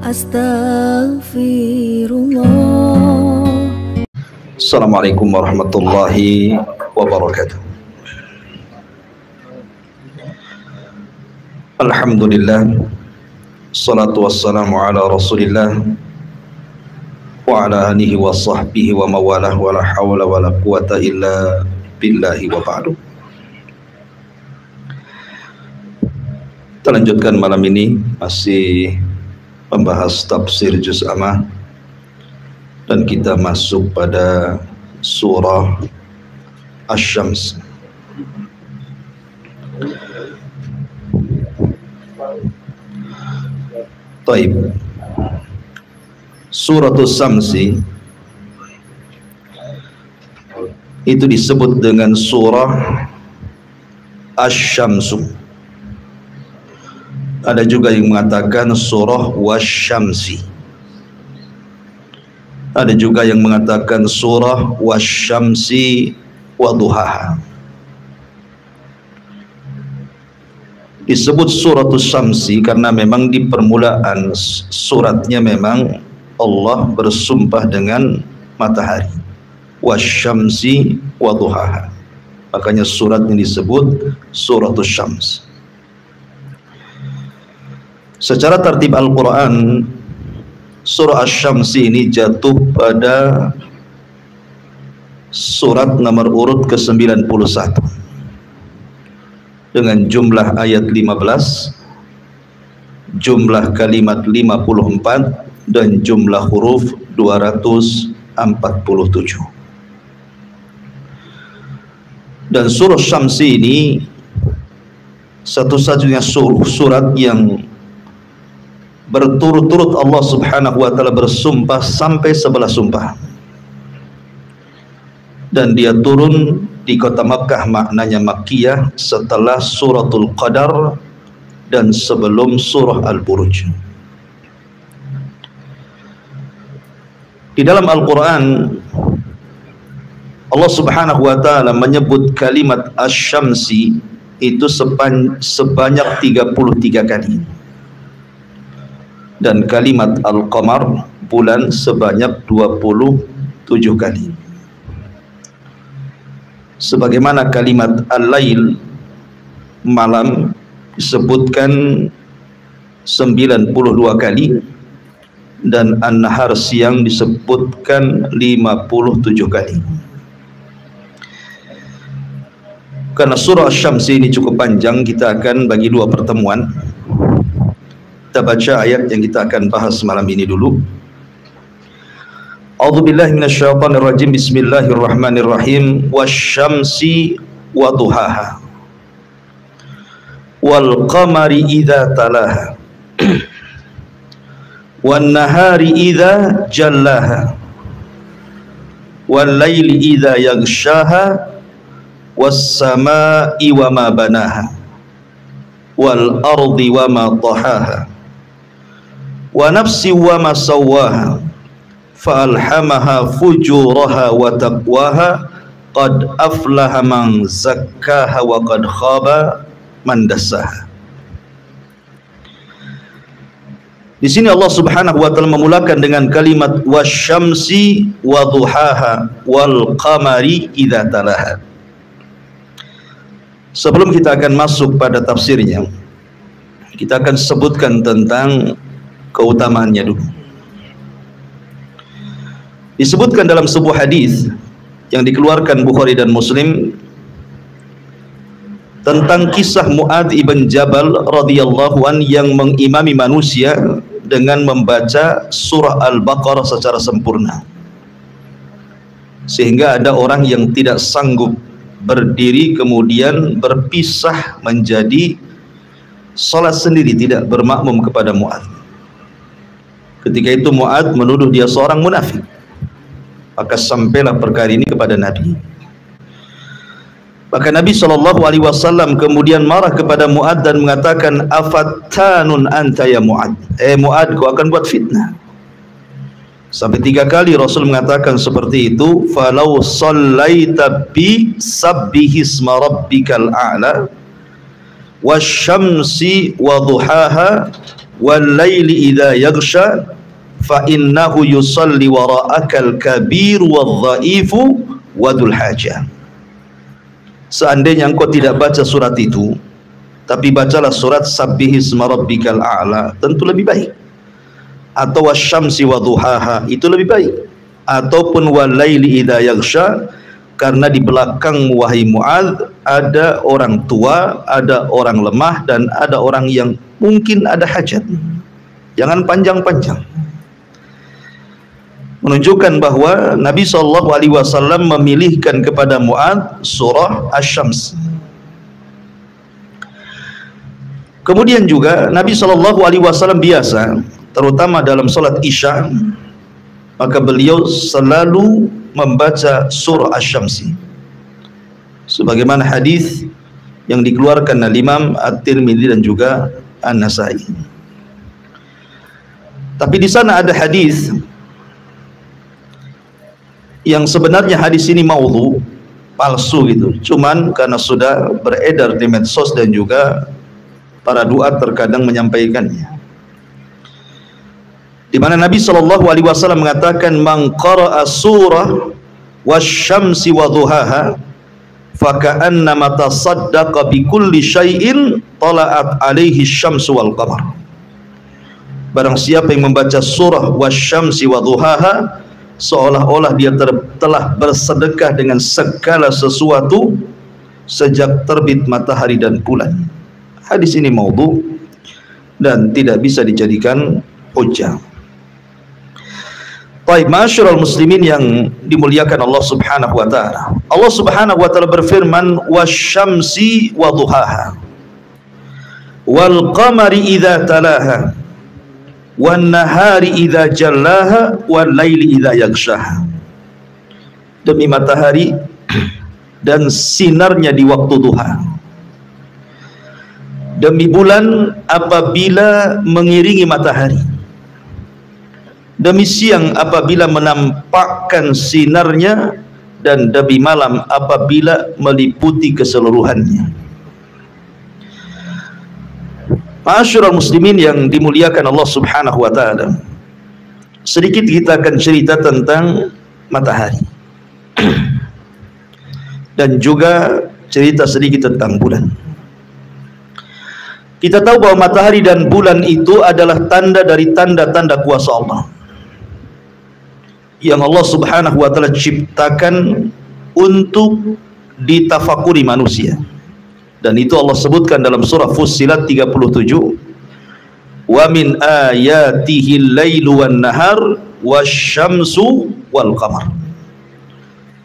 Astaghfirullah. Assalamualaikum warahmatullahi wabarakatuh. Alhamdulillah, salatu wassalamu ala rasulillah wa ala alihi wa sahbihi wa mawalah wa la hawla wa la quwata illa billahi wa ba'du. Kita lanjutkan malam ini masih membahas tafsir juz amma, dan kita masuk pada surah Asy-Syams. Taib. Surah Asy-Syamsi itu disebut dengan surah Asy-Syamsu. Ada juga yang mengatakan surah Wasy-Syamsi. Ada juga yang mengatakan surah Wasy-Syamsi wa duhaha. Disebut surah Asy-Syamsi karena memang di permulaan suratnya memang Allah bersumpah dengan matahari. Wasy-Syamsi wa duhaha. Makanya suratnya disebut surah Asy-Syams. Secara tertib Al-Quran, surah Asy-Syamsi ini jatuh pada surat nomor urut ke-91 dengan jumlah ayat 15, jumlah kalimat 54, dan jumlah huruf 247. Dan surah Asy-Syamsi ini satu-satunya surat yang berturut-turut Allah subhanahu wa ta'ala bersumpah sampai 11 sumpah, dan dia turun di kota Makkah, maknanya Makkiyah, setelah suratul Qadar dan sebelum surah Al-Buruj. Di dalam Al-Quran Allah subhanahu wa ta'ala menyebut kalimat Asy-Syamsi itu sebanyak 33 kali, dan kalimat Al-Qamar, bulan, sebanyak 27 kali. Sebagaimana kalimat Al-Lail, malam, disebutkan 92 kali, dan An-Nahar, siang, disebutkan 57 kali. Karena surah Asy-Syamsi ini cukup panjang, kita akan bagi dua pertemuan. Kita baca ayat yang kita akan bahas malam ini dulu. A'udzubillahi minasyaitonirrajim. Bismillahirrahmanirrahim. Wasyamsi wa duhaha wal qamari idza talaha wan nahari idza jallaha wal laili idza yaghshaha was samaa'i wa ma banaha wal ardi wa ma tahaha wa nafsi wa ma sawwaha fa alhamaha fujuraha wa taqwaha qad aflaha man zakkaha wa qad khaba man dassaha. Di sini Allah Subhanahu wa taala memulakan dengan kalimat wasyamsi wa duhaha wal qamari idza talaha. Sebelum kita akan masuk pada tafsirnya, kita akan sebutkan tentang keutamaannya dulu. Disebutkan dalam sebuah hadis yang dikeluarkan Bukhari dan Muslim tentang kisah Mu'adz ibn Jabal radhiyallahu an yang mengimami manusia dengan membaca surah Al-Baqarah secara sempurna, sehingga ada orang yang tidak sanggup berdiri kemudian berpisah menjadi salat sendiri, tidak bermakmum kepada Mu'adz. Ketika itu Mu'adz menuduh dia seorang munafik. Maka sampailah perkara ini kepada Nabi. Maka Nabi SAW kemudian marah kepada Mu'adz dan mengatakan, afattanun anta ya Mu'adz, Mu'adz, kau akan buat fitnah. Sampai 3 kali Rasul mengatakan seperti itu. Falau sallaita bi sabbihisma rabbikal a'la wasyamsi wa duhaha wal laili idza yaghsha fa innahu yusalli wara'akal kabir wadh-dha'ifu wadul hajah. Seandainya engkau tidak baca surat itu, tapi bacalah surat Sabbihisma rabbikal a'la, tentu lebih baik. Atau wasyamsi wadhuhaha, itu lebih baik. Ataupun wal laili idza yaghsha, karena di belakang wahai Mu'adz ada orang tua, ada orang lemah, dan ada orang yang mungkin ada hajat. Jangan panjang-panjang. Menunjukkan bahwa Nabi SAW memilihkan kepada Mu'adz surah Asy-Syams. Kemudian juga Nabi SAW biasa, terutama dalam salat Isya, maka beliau selalu membaca surah Asy-Syams, sebagaimana hadis yang dikeluarkan oleh Imam At-Tirmidzi dan juga An-Nasa'i. Tapi di sana ada hadis yang sebenarnya hadis ini maudhu, palsu gitu. Cuman karena sudah beredar di medsos dan juga para duat terkadang menyampaikannya. Di mana Nabi SAW mengatakan, man qara'a surah wasyamsi wadhuhaha faka'annama tasaddaqa bikulli syai'in tala'at alaihi syamsu wal qamar. Barang siapa yang membaca surah wasyamsi wadhuhaha, seolah-olah dia telah bersedekah dengan segala sesuatu sejak terbit matahari dan bulan. Hadis ini maudhu dan tidak bisa dijadikan hujjah. Baik, ma'asyiral muslimin yang dimuliakan Allah Subhanahu wa taala. Allah Subhanahu wa taala berfirman, wasyamsi wadhuhaha wal qamari idza talaha wan nahari idza jallaha wal laili idza yaghshaha. Demi matahari dan sinarnya di waktu duha, demi bulan apabila mengiringi matahari, demi siang apabila menampakkan sinarnya, dan demi malam apabila meliputi keseluruhannya. Ma'asyiral muslimin yang dimuliakan Allah Subhanahu wa taala, sedikit kita akan cerita tentang matahari dan juga cerita sedikit tentang bulan. Kita tahu bahwa matahari dan bulan itu adalah tanda dari tanda-tanda kuasa Allah yang Allah Subhanahu wa taala ciptakan untuk ditafakuri manusia. Dan itu Allah sebutkan dalam surah Fussilat 37, wa min ayatihi al-lailu wan nahar wasyamsu wal qamar.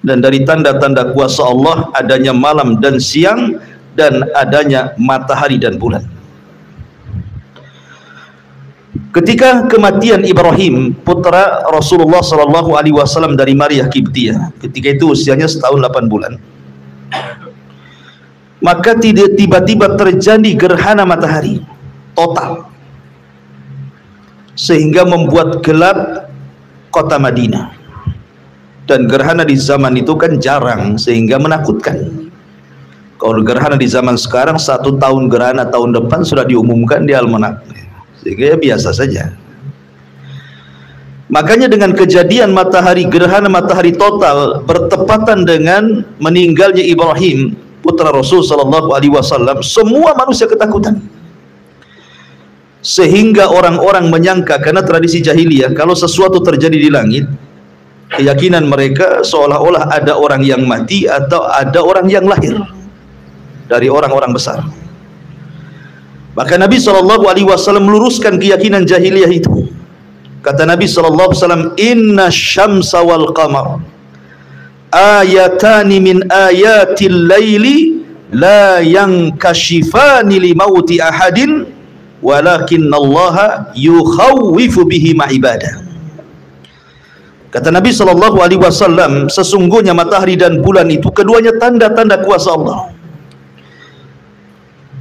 Dan dari tanda-tanda kuasa Allah adanya malam dan siang, dan adanya matahari dan bulan. Ketika kematian Ibrahim, putra Rasulullah SAW dari Maria Kiptiyah, ketika itu usianya setahun 8 bulan, maka tiba-tiba terjadi gerhana matahari total, sehingga membuat gelap kota Madinah. Dan gerhana di zaman itu kan jarang, sehingga menakutkan. Kalau gerhana di zaman sekarang 1 tahun gerhana, tahun depan sudah diumumkan di almanak, sehingga ya biasa saja. Makanya dengan kejadian matahari, gerhana matahari total bertepatan dengan meninggalnya Ibrahim, putra Rasul SAW, semua manusia ketakutan. Sehingga orang-orang menyangka, karena tradisi jahiliyah, kalau sesuatu terjadi di langit, keyakinan mereka seolah-olah ada orang yang mati atau ada orang yang lahir dari orang-orang besar. Maka Nabi SAW meluruskan keyakinan jahiliyah itu. Kata Nabi SAW, inna syamsa wal qamar ayatani min ayatil laili la yankashifani li mauti ahadin walakinnallaha yukhawwifu bihi ma'ibadah. Kata Nabi SAW, sesungguhnya matahari dan bulan itu keduanya tanda-tanda kuasa Allah.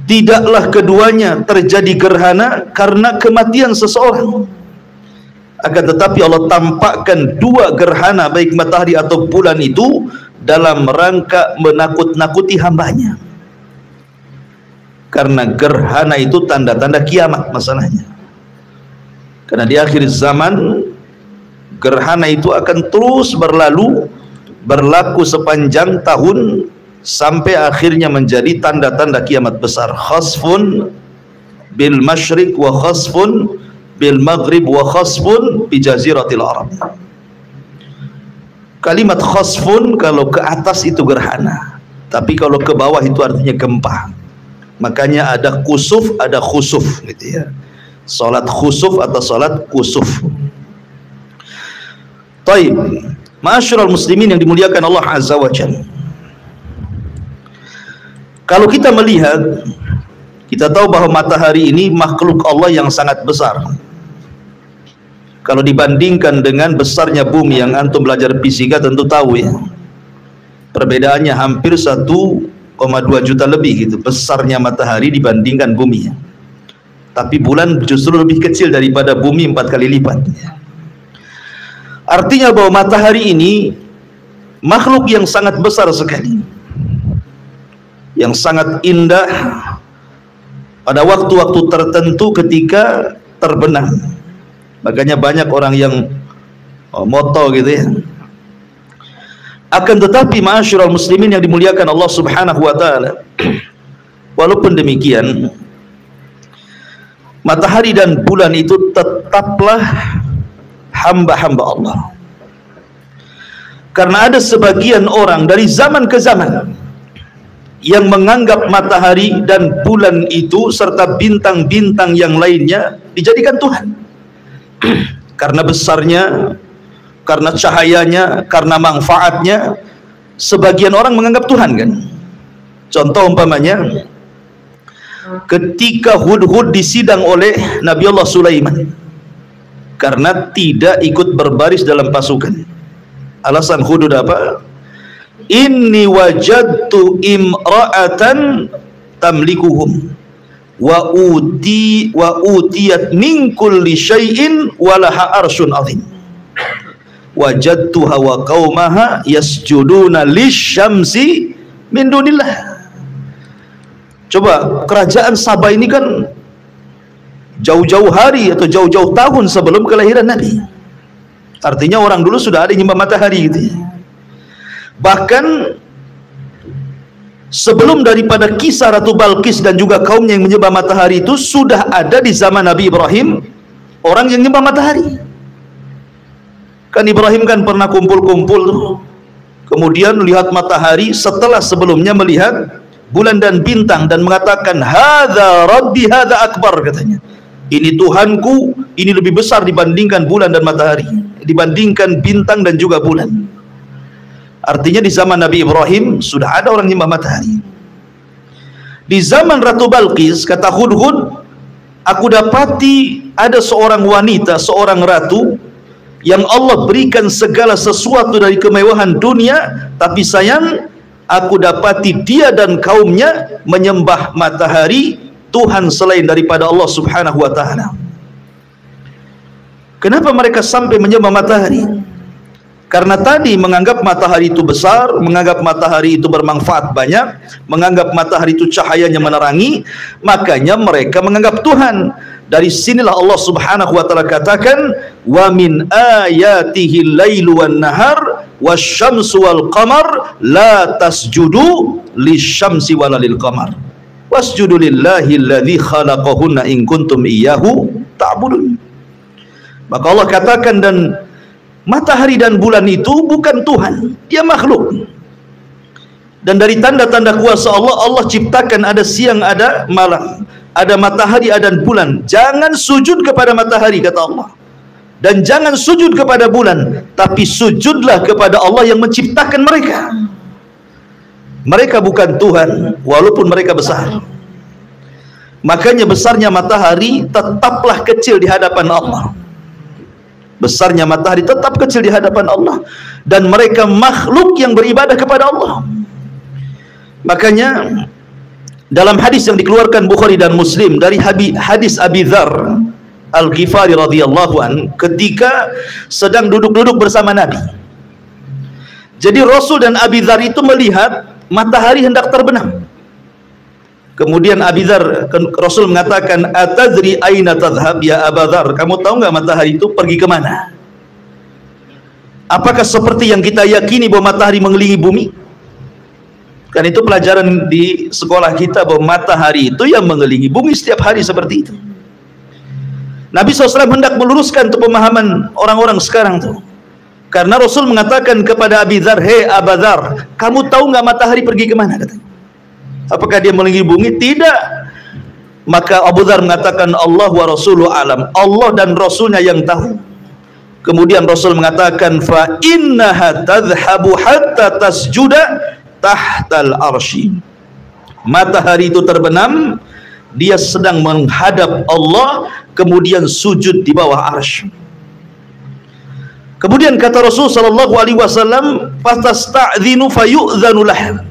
Tidaklah keduanya terjadi gerhana karena kematian seseorang, akan tetapi Allah tampakkan 2 gerhana, baik matahari atau bulan itu, dalam rangka menakut-nakuti hambanya. Karena gerhana itu tanda-tanda kiamat masalahnya. Karena di akhir zaman gerhana itu akan terus berlaku sepanjang tahun sampai akhirnya menjadi tanda-tanda kiamat besar. Khasfun bil masyriq wa khasfun bil maghrib wa khasfun bi jaziratil Arab. Kalimat khasfun kalau ke atas itu gerhana, tapi kalau ke bawah itu artinya gempa. Makanya ada kusuf, ada khusuf gitu ya. Salat khusuf atau salat kusuf. Taib, ma'asyiral muslimin yang dimuliakan Allah Azza wa Jalla. Kalau kita melihat, kita tahu bahwa matahari ini makhluk Allah yang sangat besar. Kalau dibandingkan dengan besarnya bumi, yang antum belajar fisika tentu tahu ya. Perbedaannya hampir 1,2 juta lebih gitu, besarnya matahari dibandingkan bumi. Tapi bulan justru lebih kecil daripada bumi 4 kali lipat. Artinya bahwa matahari ini makhluk yang sangat besar sekali, yang sangat indah pada waktu-waktu tertentu ketika terbenam. Makanya banyak orang yang moto gitu ya. Akan tetapi ma'asyiral muslimin yang dimuliakan Allah Subhanahu wa taala, walaupun demikian matahari dan bulan itu tetaplah hamba-hamba Allah. Karena ada sebagian orang dari zaman ke zaman yang menganggap matahari dan bulan itu serta bintang-bintang yang lainnya dijadikan Tuhan. Karena besarnya, karena cahayanya, karena manfaatnya, sebagian orang menganggap Tuhan kan. Contoh umpamanya ketika Hudhud disidang oleh Nabi Allah Sulaiman karena tidak ikut berbaris dalam pasukan. Alasan Hudhud apa? Inni wajadtu imra'atan tamlikuhum wa utiyat min kulli syai'in wa laha arsyun 'azim. Wajadtuha wa qaumaha yasjuduna lisyamsi min dunillah. Coba, kerajaan Sabah ini kan jauh-jauh hari atau jauh-jauh tahun sebelum kelahiran Nabi. Artinya orang dulu sudah ada yang nyembah matahari gitu ya. Bahkan sebelum daripada kisah Ratu Balqis dan juga kaumnya yang menyembah matahari itu, sudah ada di zaman Nabi Ibrahim orang yang menyembah matahari. Kan Ibrahim kan pernah kumpul-kumpul tuh, kemudian melihat matahari setelah sebelumnya melihat bulan dan bintang dan mengatakan hadza rabbi hadza akbar, katanya ini Tuhanku, ini lebih besar dibandingkan bulan dan matahari, dibandingkan bintang dan juga bulan. Artinya di zaman Nabi Ibrahim sudah ada orang nyembah matahari. Di zaman Ratu Balqis, kata Hudhud, aku dapati ada seorang wanita, seorang ratu yang Allah berikan segala sesuatu dari kemewahan dunia, tapi sayang aku dapati dia dan kaumnya menyembah matahari, Tuhan selain daripada Allah Subhanahu wa taala. Kenapa mereka sampai menyembah matahari? Karena tadi menganggap matahari itu besar, menganggap matahari itu bermanfaat banyak, menganggap matahari itu cahayanya menerangi, makanya mereka menganggap Tuhan. Dari sinilah Allah Subhanahu wa taala katakan, wa min ayatihi lailu wan nahar wasyamsu wal qamar la tasjudu lisyamsi wala lil qamar wasjudu lillahi alladzi khalaqahunna in kuntum iyyahu ta'budun. Maka Allah katakan, dan matahari dan bulan itu bukan Tuhan, dia makhluk. Dan dari tanda-tanda kuasa Allah, Allah ciptakan ada siang, ada malam, ada matahari, ada bulan. Jangan sujud kepada matahari, kata Allah, dan jangan sujud kepada bulan, tapi sujudlah kepada Allah yang menciptakan mereka. Mereka bukan Tuhan, walaupun mereka besar. Makanya besarnya matahari tetaplah kecil di hadapan Allah. Besarnya matahari tetap kecil di hadapan Allah, dan mereka makhluk yang beribadah kepada Allah. Makanya dalam hadis yang dikeluarkan Bukhari dan Muslim dari hadis Abi Dzar Al-Ghifari radhiyallahu an, ketika sedang duduk-duduk bersama Nabi. Jadi Rasul dan Abi Dzar itu melihat matahari hendak terbenam. Kemudian Abi Dzar, Rasul mengatakan, atadri aina tadhhab ya Aba Dzar, kamu tahu nggak matahari itu pergi kemana? Apakah seperti yang kita yakini bahwa matahari mengelilingi bumi? Kan itu pelajaran di sekolah kita, bahwa matahari itu yang mengelilingi bumi setiap hari seperti itu. Nabi SAW hendak meluruskan tuh pemahaman orang-orang sekarang tuh. Karena Rasul mengatakan kepada Abi Dzar, hei Aba Dzar, kamu tahu nggak matahari pergi kemana? Katanya. Apakah dia mengelilingi bumi? Tidak. Maka Abu Dzar mengatakan, Allah wa Rasuluhu alam, Allah dan Rasulnya yang tahu. Kemudian Rasul mengatakan, fa innaha tadhhabu hatta tasjuda tahtal arsy. Matahari itu terbenam, dia sedang menghadap Allah, kemudian sujud di bawah arsy. Kemudian kata Rasul sallallahu alaihi wasallam, fatasta'dzinu fayu'dzanu laha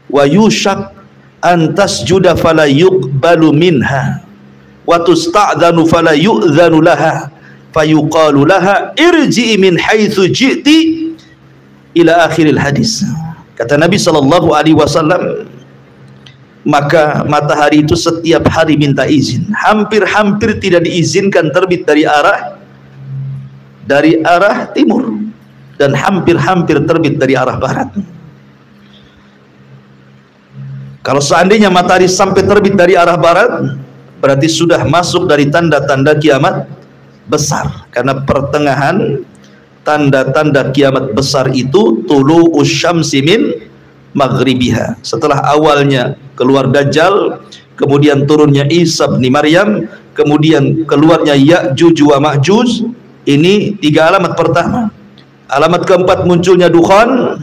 wa yushak an tasjuda fala yuqbalu minha wa tusta'dzanu fala yu'dzanu laha fayuqalu laha irji'i min haitsu ji'ti ila akhiril hadis. Kata Nabi sallallahu alaihi wasallam, maka matahari itu setiap hari minta izin. Hampir-hampir tidak diizinkan terbit dari arah timur, dan hampir-hampir terbit dari arah barat. Kalau seandainya matahari sampai terbit dari arah barat, berarti sudah masuk dari tanda-tanda kiamat besar. Karena pertengahan tanda-tanda kiamat besar itu tulu usyamsi min maghribiha. Setelah awalnya keluar Dajjal, kemudian turunnya Isa bin Maryam, kemudian keluarnya Ya'juj wa Ma'juj. Ini 3 alamat pertama. Alamat keempat munculnya dukhan.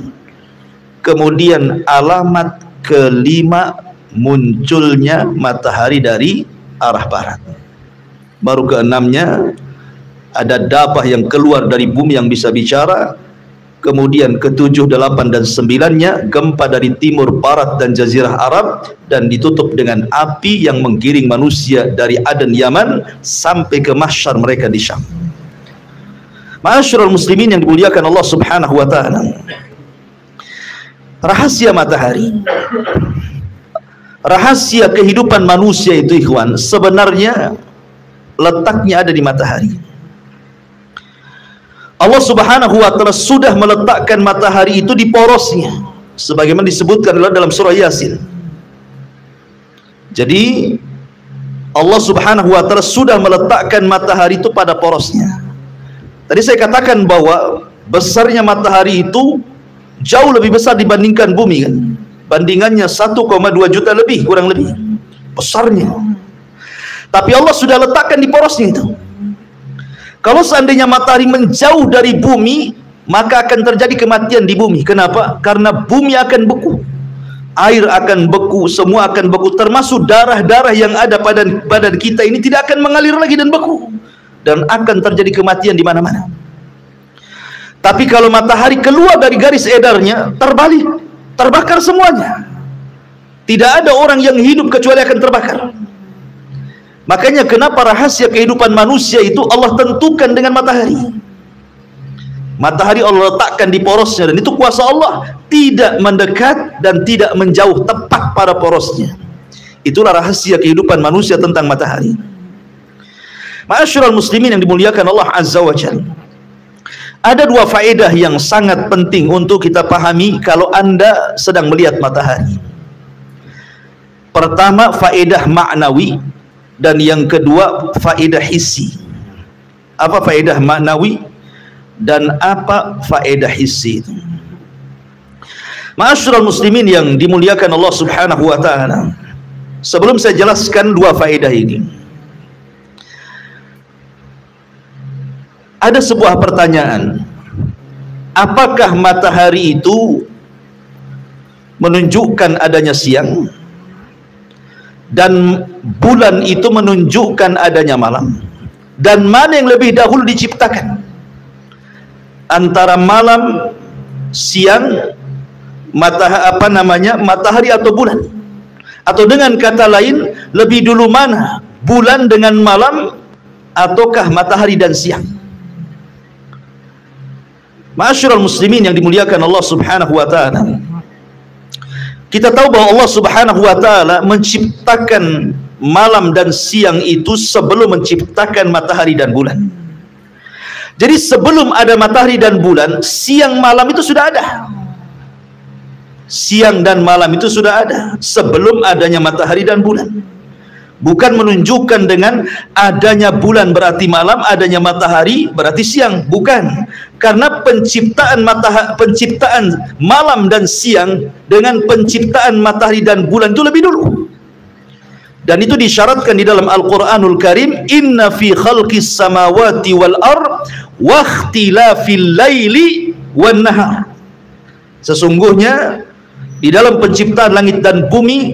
Kemudian alamat kelima munculnya matahari dari arah barat. Baru keenamnya ada dabah yang keluar dari bumi yang bisa bicara. Kemudian ke-7, 8 dan 9-nya gempa dari timur, barat dan jazirah Arab, dan ditutup dengan api yang menggiring manusia dari Aden Yaman sampai ke mahsyar mereka di Syam. Ma'asyiral muslimin yang dimuliakan Allah Subhanahu wa taala. Rahasia matahari, rahasia kehidupan manusia itu ikhwan, sebenarnya letaknya ada di matahari. Allah Subhanahu wa taala sudah meletakkan matahari itu di porosnya, sebagaimana disebutkan dalam surah Yasin. Jadi Allah Subhanahu wa taala sudah meletakkan matahari itu pada porosnya. Tadi saya katakan bahwa besarnya matahari itu jauh lebih besar dibandingkan bumi kan. Bandingannya 1,2 juta lebih, kurang lebih besarnya. Tapi Allah sudah letakkan di porosnya itu. Kalau seandainya matahari menjauh dari bumi, maka akan terjadi kematian di bumi. Kenapa? Karena bumi akan beku, air akan beku, semua akan beku, termasuk darah-darah yang ada pada badan kita ini tidak akan mengalir lagi dan beku, dan akan terjadi kematian di mana-mana. Tapi kalau matahari keluar dari garis edarnya, terbalik, terbakar semuanya. Tidak ada orang yang hidup kecuali akan terbakar. Makanya kenapa rahasia kehidupan manusia itu Allah tentukan dengan matahari. Matahari Allah letakkan di porosnya, dan itu kuasa Allah, tidak mendekat dan tidak menjauh, tepat pada porosnya. Itulah rahasia kehidupan manusia tentang matahari. Ma'asyiral muslimin yang dimuliakan Allah Azza wa Jalla. Ada 2 faedah yang sangat penting untuk kita pahami kalau Anda sedang melihat matahari. Pertama, faedah maknawi, dan yang kedua faedah hissi. Apa faedah maknawi dan apa faedah hissi itu? Ma'asyiral muslimin yang dimuliakan Allah Subhanahu wa taala. Sebelum saya jelaskan 2 faedah ini, ada sebuah pertanyaan. Apakah matahari itu menunjukkan adanya siang dan bulan itu menunjukkan adanya malam? Dan mana yang lebih dahulu diciptakan? Antara malam, siang, matahari atau bulan? Atau dengan kata lain, lebih dulu mana? Bulan dengan malam ataukah matahari dan siang? Ma'asyiral muslimin yang dimuliakan Allah Subhanahu wa taala. Kita tahu bahwa Allah Subhanahu wa taala menciptakan malam dan siang itu sebelum menciptakan matahari dan bulan. Jadi sebelum ada matahari dan bulan, siang malam itu sudah ada. Siang dan malam itu sudah ada sebelum adanya matahari dan bulan. Bukan menunjukkan dengan adanya bulan berarti malam, adanya matahari berarti siang, bukan. Karena penciptaan malam dan siang dengan penciptaan matahari dan bulan itu lebih dulu. Dan itu disyaratkan di dalam Al-Qur'anul Karim, inna fi khalqis samawati wal ard wa ikhtilafil laili wan nahar. Sesungguhnya di dalam penciptaan langit dan bumi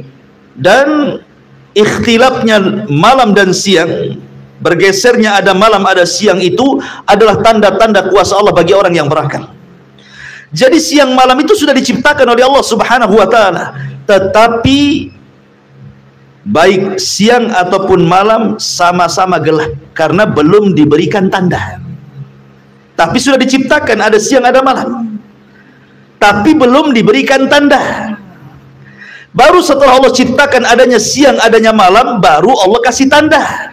dan ikhtilafnya malam dan siang, bergesernya ada malam ada siang, itu adalah tanda-tanda kuasa Allah bagi orang yang berakal. Jadi siang malam itu sudah diciptakan oleh Allah Subhanahu wa taala, tetapi baik siang ataupun malam sama-sama gelap karena belum diberikan tanda. Tapi sudah diciptakan ada siang ada malam, tapi belum diberikan tanda. Baru setelah Allah ciptakan adanya siang adanya malam, baru Allah kasih tanda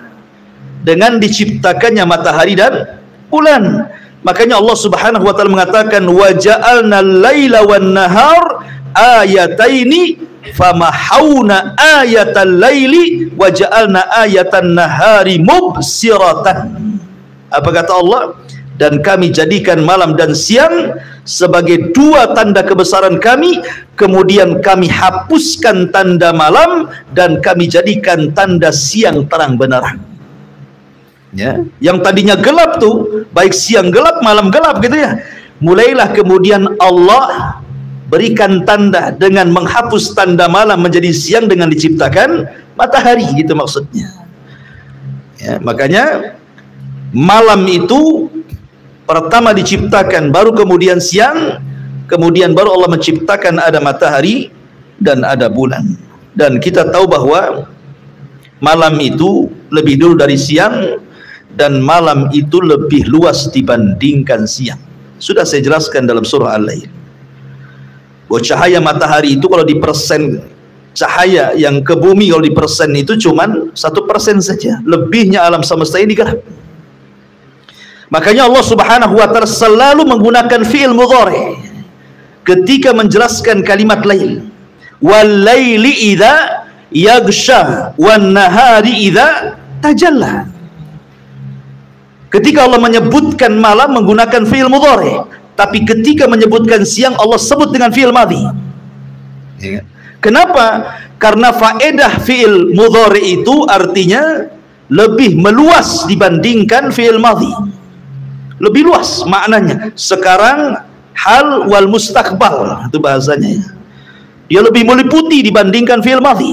dengan diciptakannya matahari dan bulan. Makanya Allah Subhanahu wa taala mengatakan, wa ja'alna al-laila wan nahar ayataini famahawna ayatal laili wa ja'alna ayatan nahari mubsiratan. Apa kata Allah? Dan kami jadikan malam dan siang sebagai dua tanda kebesaran kami, kemudian kami hapuskan tanda malam dan kami jadikan tanda siang terang benderang. Ya, yang tadinya gelap tuh, baik siang gelap malam gelap gitu ya, mulailah kemudian Allah berikan tanda dengan menghapus tanda malam menjadi siang dengan diciptakan matahari, gitu maksudnya. Ya, makanya malam itu pertama diciptakan, baru kemudian siang, kemudian baru Allah menciptakan ada matahari dan ada bulan. Dan kita tahu bahwa malam itu lebih dulu dari siang, dan malam itu lebih luas dibandingkan siang. Sudah saya jelaskan dalam surah Al-Lail bahwa cahaya matahari itu kalau dipersen, cahaya yang ke bumi kalau dipersen itu cuman 1% saja, lebihnya alam semesta ini gelap. Makanya Allah Subhanahu wa taala selalu menggunakan fi'il mudhari ketika menjelaskan kalimat lail. Wal laili idza yaghsha wan nahari idza tajalla. Ketika Allah menyebutkan malam menggunakan fi'il mudhari, tapi ketika menyebutkan siang Allah sebut dengan fi'il madhi. Kenapa? Karena faedah fi'il mudhari itu artinya lebih meluas dibandingkan fi'il madhi. Lebih luas maknanya. Sekarang hal wal mustaqbal itu bahasanya ya. Dia lebih meliputi dibandingkan fi'il madhi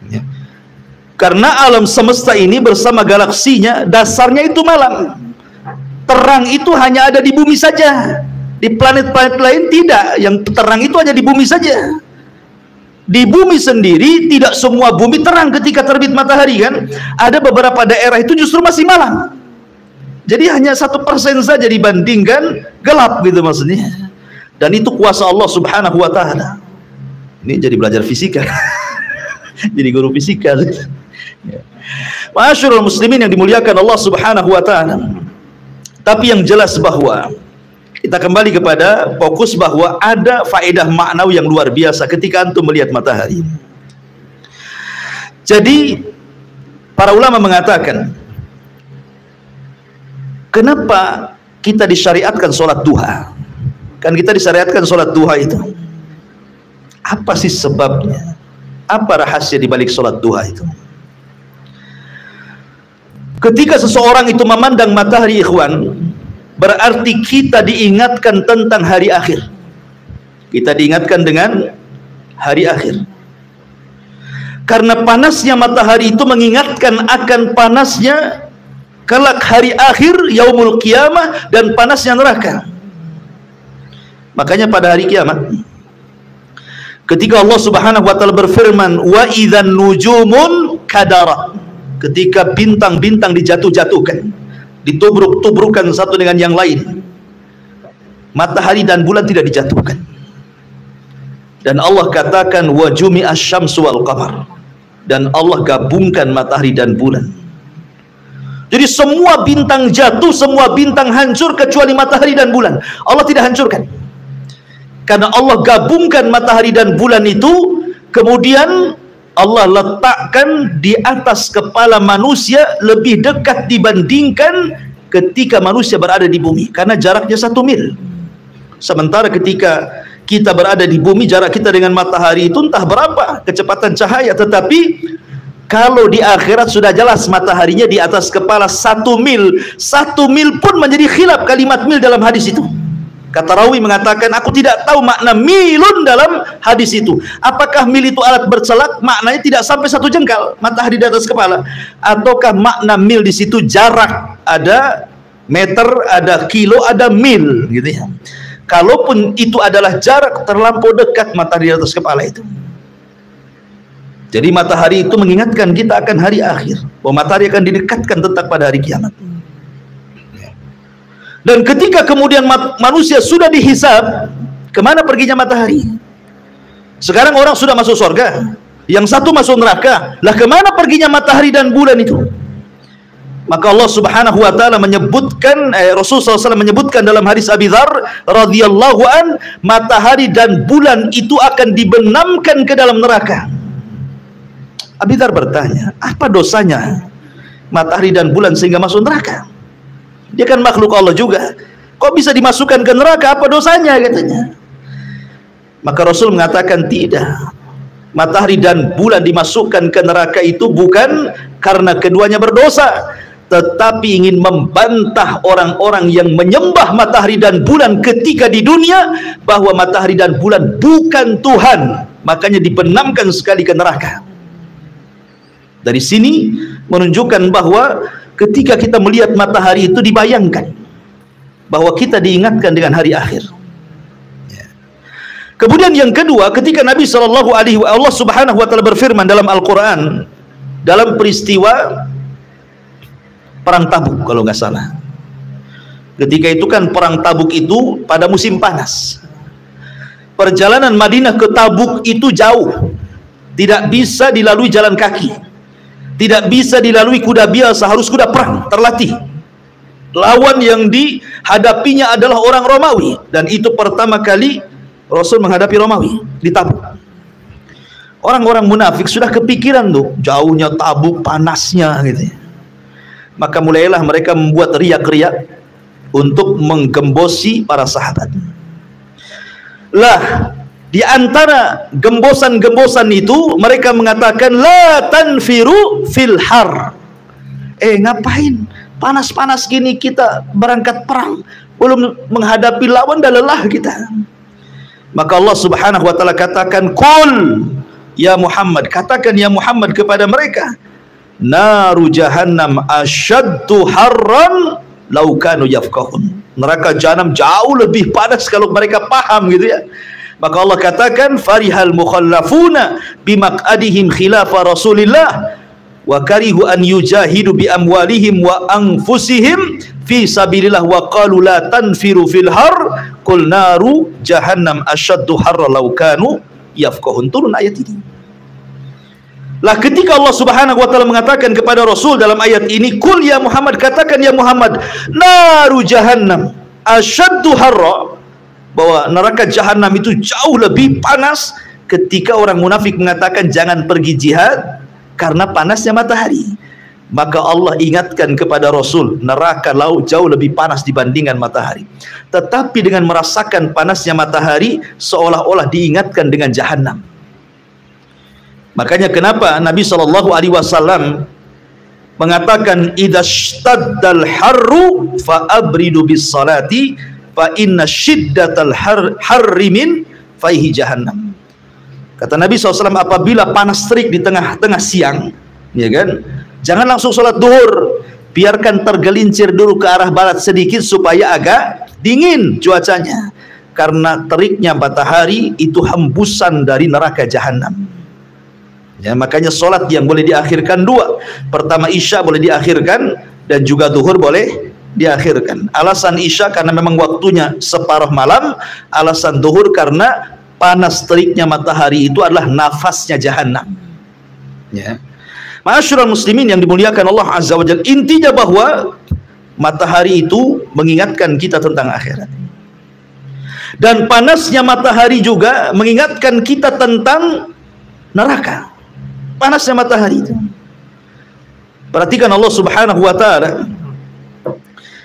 ya. Karena alam semesta ini bersama galaksinya dasarnya itu malam. Terang itu hanya ada di bumi saja. Di planet-planet lain tidak. Yang terang itu hanya di bumi saja. Di bumi sendiri tidak semua bumi terang ketika terbit matahari kan. Ada beberapa daerah itu justru masih malam. Jadi hanya 1% saja dibandingkan gelap gitu maksudnya. Dan itu kuasa Allah Subhanahu wa taala. Ini jadi belajar fisika. Jadi guru fisika. Ma'asyiral muslimin yang dimuliakan Allah Subhanahu wa taala. Tapi yang jelas bahwa kita kembali kepada fokus bahwa ada faedah maknawi yang luar biasa ketika antum melihat matahari. Jadi para ulama mengatakan, kenapa kita disyariatkan sholat duha? Kan kita disyariatkan sholat duha itu. Apa sih sebabnya? Apa rahasia di balik sholat duha itu? Ketika seseorang itu memandang matahari ikhwan, berarti kita diingatkan tentang hari akhir. Kita diingatkan dengan hari akhir. Karena panasnya matahari itu mengingatkan akan panasnya kelak hari akhir, yaumul qiyamah, dan panasnya neraka. Makanya pada hari kiamat ketika Allah Subhanahu wa taala berfirman, wa idzan nujumun kadara, ketika bintang-bintang dijatuh-jatuhkan, ditubruk-tubrukkan satu dengan yang lain, matahari dan bulan tidak dijatuhkan. Dan Allah katakan wa jumi'asy syamsu wal qamar, dan Allah gabungkan matahari dan bulan. Jadi semua bintang jatuh, semua bintang hancur kecuali matahari dan bulan. Allah tidak hancurkan, karena Allah gabungkan matahari dan bulan itu, kemudian Allah letakkan di atas kepala manusia lebih dekat dibandingkan ketika manusia berada di bumi, karena jaraknya 1 mil. Sementara ketika kita berada di bumi, jarak kita dengan matahari itu entah berapa kecepatan cahaya, tetapi kalau di akhirat sudah jelas mataharinya di atas kepala 1 mil. 1 mil pun menjadi khilaf kalimat mil dalam hadis itu. Kata rawi mengatakan, aku tidak tahu makna milun dalam hadis itu. Apakah mil itu alat bercelak, maknanya tidak sampai 1 jengkal matahari di atas kepala, ataukah makna mil di situ jarak, ada meter, ada kilo, ada mil gitu ya. Kalaupun itu adalah jarak, terlampau dekat matahari di atas kepala itu. Jadi matahari itu mengingatkan kita akan hari akhir, bahwa matahari akan didekatkan tetap pada hari kiamat. Dan ketika kemudian manusia sudah dihisab, kemana perginya matahari? Sekarang orang sudah masuk surga, yang satu masuk neraka. Lah kemana perginya matahari dan bulan itu? Maka Allah Subhanahu wa taala menyebutkan, Rasulullah SAW menyebutkan dalam hadis Abi Dzar radhiyallahu an, matahari dan bulan itu akan dibenamkan ke dalam neraka. Abi Dzar bertanya, apa dosanya matahari dan bulan sehingga masuk neraka? Dia kan makhluk Allah juga, kok bisa dimasukkan ke neraka, apa dosanya katanya. Maka Rasul mengatakan tidak. Matahari dan bulan dimasukkan ke neraka itu bukan karena keduanya berdosa, tetapi ingin membantah orang-orang yang menyembah matahari dan bulan ketika di dunia, bahwa matahari dan bulan bukan Tuhan, makanya dibenamkan sekali ke neraka. Dari sini menunjukkan bahwa ketika kita melihat matahari itu dibayangkan bahwa kita diingatkan dengan hari akhir. Kemudian yang kedua, ketika Nabi Allah Subhanahu wa taala berfirman dalam Al-Qur'an dalam peristiwa perang Tabuk kalau nggak salah. Ketika itu kan perang Tabuk itu pada musim panas. Perjalanan Madinah ke Tabuk itu jauh, tidak bisa dilalui jalan kaki, tidak bisa dilalui kuda biasa, harus kuda perang terlatih. Lawan yang dihadapinya adalah orang Romawi, dan itu pertama kali Rasul menghadapi Romawi di Tabuk. Orang-orang munafik sudah kepikiran tuh jauhnya Tabuk, panasnya gitu. Maka mulailah mereka membuat riak-riak untuk menggembosi para sahabat. Lah, di antara gembosan-gembosan itu mereka mengatakan la tanfiru fil har. Ngapain panas-panas gini kita berangkat perang, belum menghadapi lawan dah lelah kita. Maka Allah Subhanahu wa taala katakan, qul ya Muhammad, katakan ya Muhammad kepada mereka, naru jahannam asyaddu harran law kanu yafqahun. Neraka jahanam jauh lebih panas kalau mereka paham gitu ya. Maka Allah katakan, farihal mukhallafuna bimaq'adihim khilafa Rasulillah wa karihu an yujahidu bi amwalihim wa anfusihim fi sabilillah wa qalu la tanfiru fil har qul naru jahannam asyaddu harra law kanu yafqahun. Turun ayat ini. Lah ketika Allah Subhanahu wa taala mengatakan kepada Rasul dalam ayat ini, qul ya Muhammad, katakan ya Muhammad, naru jahannam asyaddu harra, bahwa neraka jahanam itu jauh lebih panas. Ketika orang munafik mengatakan jangan pergi jihad karena panasnya matahari, maka Allah ingatkan kepada Rasul, neraka laut jauh lebih panas dibandingkan matahari. Tetapi dengan merasakan panasnya matahari, seolah-olah diingatkan dengan jahanam. Makanya kenapa Nabi SAW mengatakan idashtadal harru fa abridu bis salati fa inna shiddatal harri min faihi jahannam. Kata Nabi SAW, apabila panas terik di tengah-tengah siang, ya kan, jangan langsung sholat duhur, biarkan tergelincir dulu ke arah barat sedikit supaya agak dingin cuacanya, karena teriknya matahari itu hembusan dari neraka jahanam. Ya, makanya sholat yang boleh diakhirkan dua. Pertama isya boleh diakhirkan, dan juga duhur boleh diakhirkan. Alasan isya karena memang waktunya separuh malam, alasan duhur karena panas teriknya matahari itu adalah nafasnya jahanam. Ya. Ma'asyiral muslimin yang dimuliakan Allah Azza wa Jalla, intinya bahwa matahari itu mengingatkan kita tentang akhirat. Dan panasnya matahari juga mengingatkan kita tentang neraka. Panasnya matahari itu. Perhatikan Allah Subhanahu wa taala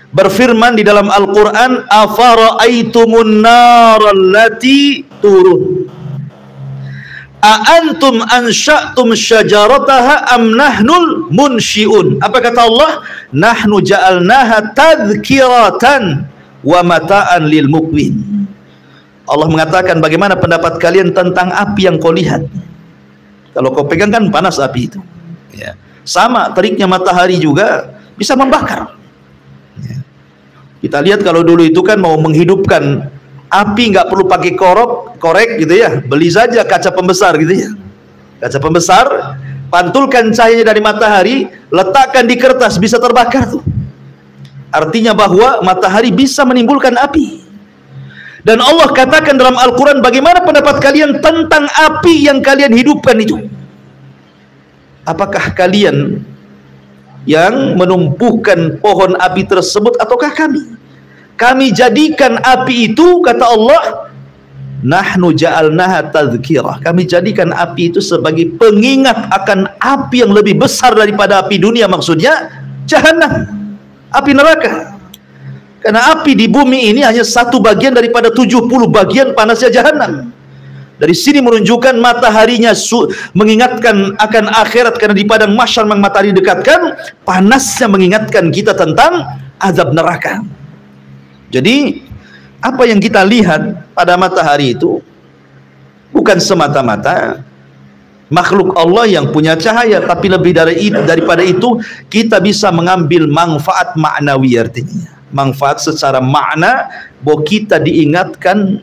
berfirman di dalam Al-Qur'an, afara'aitumun narallati turun a'antum ansha'tum syajarataha am nahnul munsyi'un. Apa kata Allah? Nahnu ja'alnaha tadhkiratan wa mata'an lil muqwin. Allah mengatakan, bagaimana pendapat kalian tentang api yang kau lihat? Kalau kau pegang kan panas api itu. Ya. Sama teriknya matahari juga bisa membakar. Ya. Kita lihat kalau dulu itu kan mau menghidupkan api nggak perlu pakai korek gitu ya, beli saja kaca pembesar gitu ya, kaca pembesar, pantulkan cahayanya dari matahari, letakkan di kertas, bisa terbakar tuh. Artinya bahwa matahari bisa menimbulkan api. Dan Allah katakan dalam Al-Quran, bagaimana pendapat kalian tentang api yang kalian hidupkan itu? Apakah kalian yang menumbuhkan pohon api tersebut ataukah kami? Kami jadikan api itu, kata Allah, nahnu ja'alnaha tadhkirah. Kami jadikan api itu sebagai pengingat akan api yang lebih besar daripada api dunia, maksudnya jahanam, api neraka. Karena api di bumi ini hanya satu bagian daripada 70 bagian panasnya jahanam. Dari sini menunjukkan mataharinya mengingatkan akan akhirat, karena di padang mahsyar matahari dekatkan, panasnya mengingatkan kita tentang azab neraka. Jadi apa yang kita lihat pada matahari itu bukan semata-mata makhluk Allah yang punya cahaya, tapi lebih daripada itu kita bisa mengambil manfaat maknawi, artinya manfaat secara makna bahwa kita diingatkan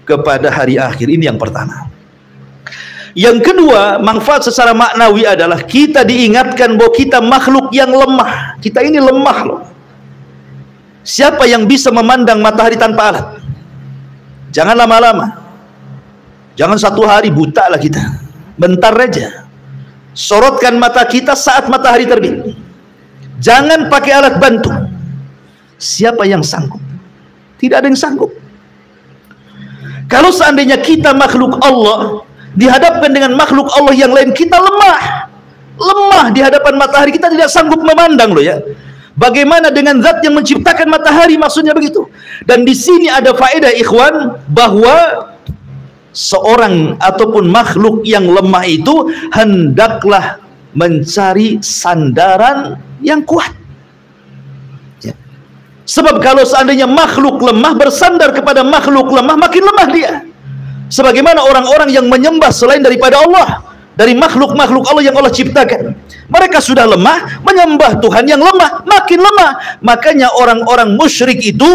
kepada hari akhir. Ini yang pertama. Yang kedua, manfaat secara maknawi adalah kita diingatkan bahwa kita makhluk yang lemah. Kita ini lemah loh. Siapa yang bisa memandang matahari tanpa alat? Jangan lama-lama. Jangan satu hari, buta lah kita. Bentar aja. Sorotkan mata kita saat matahari terbit. Jangan pakai alat bantu. Siapa yang sanggup? Tidak ada yang sanggup. Kalau seandainya kita makhluk Allah dihadapkan dengan makhluk Allah yang lain, kita lemah. Lemah di hadapan matahari, kita tidak sanggup memandang loh ya. Bagaimana dengan zat yang menciptakan matahari, maksudnya begitu. Dan di sini ada faedah ikhwan, bahwa seorang ataupun makhluk yang lemah itu hendaklah mencari sandaran yang kuat. Ya. Sebab kalau seandainya makhluk lemah bersandar kepada makhluk lemah, makin lemah dia. Sebagaimana orang-orang yang menyembah selain daripada Allah, dari makhluk-makhluk Allah yang Allah ciptakan, mereka sudah lemah, menyembah Tuhan yang lemah, makin lemah. Makanya orang-orang musyrik itu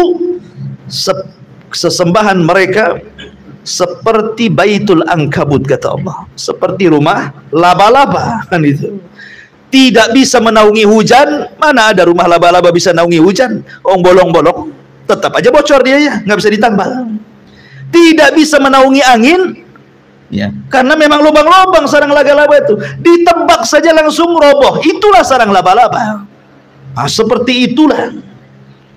sesembahan mereka seperti Baitul Ankabut, kata Allah, seperti rumah laba-laba, kan itu. Tidak bisa menaungi hujan. Mana ada rumah laba-laba bisa naungi hujan? Bolong-bolong, tetap aja bocor dia ya, nggak bisa ditambal. Tidak bisa menaungi angin. Ya, karena memang lubang-lubang sarang laba-laba itu, ditebak saja langsung roboh. Itulah sarang laba-laba. Nah, seperti itulah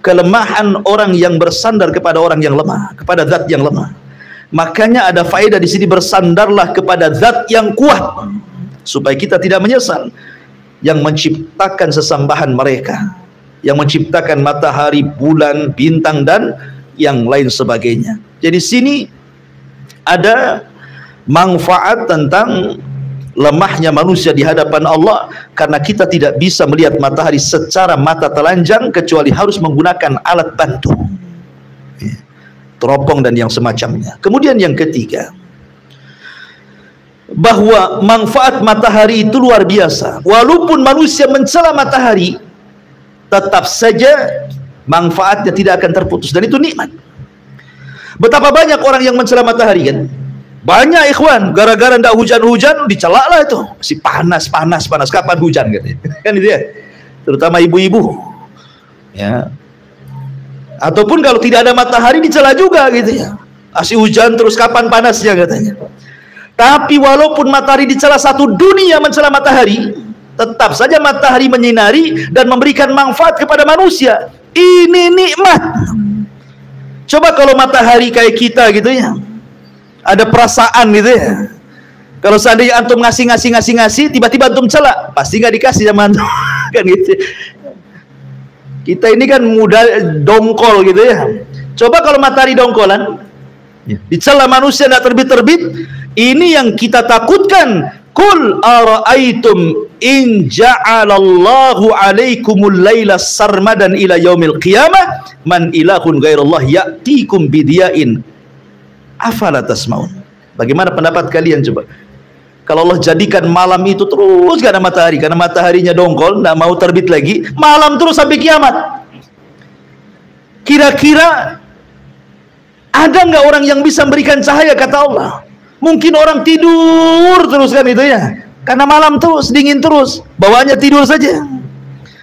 kelemahan orang yang bersandar kepada orang yang lemah, kepada zat yang lemah. Makanya ada faedah di sini, bersandarlah kepada zat yang kuat supaya kita tidak menyesal. Yang menciptakan sesembahan mereka, yang menciptakan matahari, bulan, bintang dan yang lain sebagainya. Jadi sini ada manfaat tentang lemahnya manusia di hadapan Allah, karena kita tidak bisa melihat matahari secara mata telanjang kecuali harus menggunakan alat bantu, teropong dan yang semacamnya. Kemudian yang ketiga, bahwa manfaat matahari itu luar biasa. Walaupun manusia mencela matahari, tetap saja manfaatnya tidak akan terputus, dan itu nikmat. Betapa banyak orang yang mencela matahari kan? Banyak ikhwan, gara-gara ndak hujan-hujan dicelak lah itu. Si panas, kapan hujan gitu. Kan itu ya. Terutama ibu-ibu. Ya. Ataupun kalau tidak ada matahari dicela juga gitu ya. Asih hujan terus, kapan panasnya katanya. Tapi walaupun matahari dicela satu dunia mencela matahari, tetap saja matahari menyinari dan memberikan manfaat kepada manusia. Ini nikmat. Coba kalau matahari kayak kita gitu ya, ada perasaan gitu ya. Kalau seandainya antum ngasih, tiba-tiba antum celak, pasti nggak dikasih sama antum. Kan gitu. Kita ini kan mudah dongkol gitu ya. Coba kalau matahari dongkolan, dicela manusia nggak terbit-terbit, ini yang kita takutkan. Qul ara'aitum in ja'alallahu 'alaikumul laila sarmadan ila yaumil qiyamah man ilahun ghairallah ya'tikum bidiyain afala tasmaun. Bagaimana pendapat kalian coba? Kalau Allah jadikan malam itu terus gak ada matahari, karena mataharinya dongkol, nggak mau terbit lagi, malam terus sampai kiamat. Kira-kira ada nggak orang yang bisa memberikan cahaya? Kata Allah, mungkin orang tidur terus kan itu ya, karena malam terus, dingin terus, bawaannya tidur saja.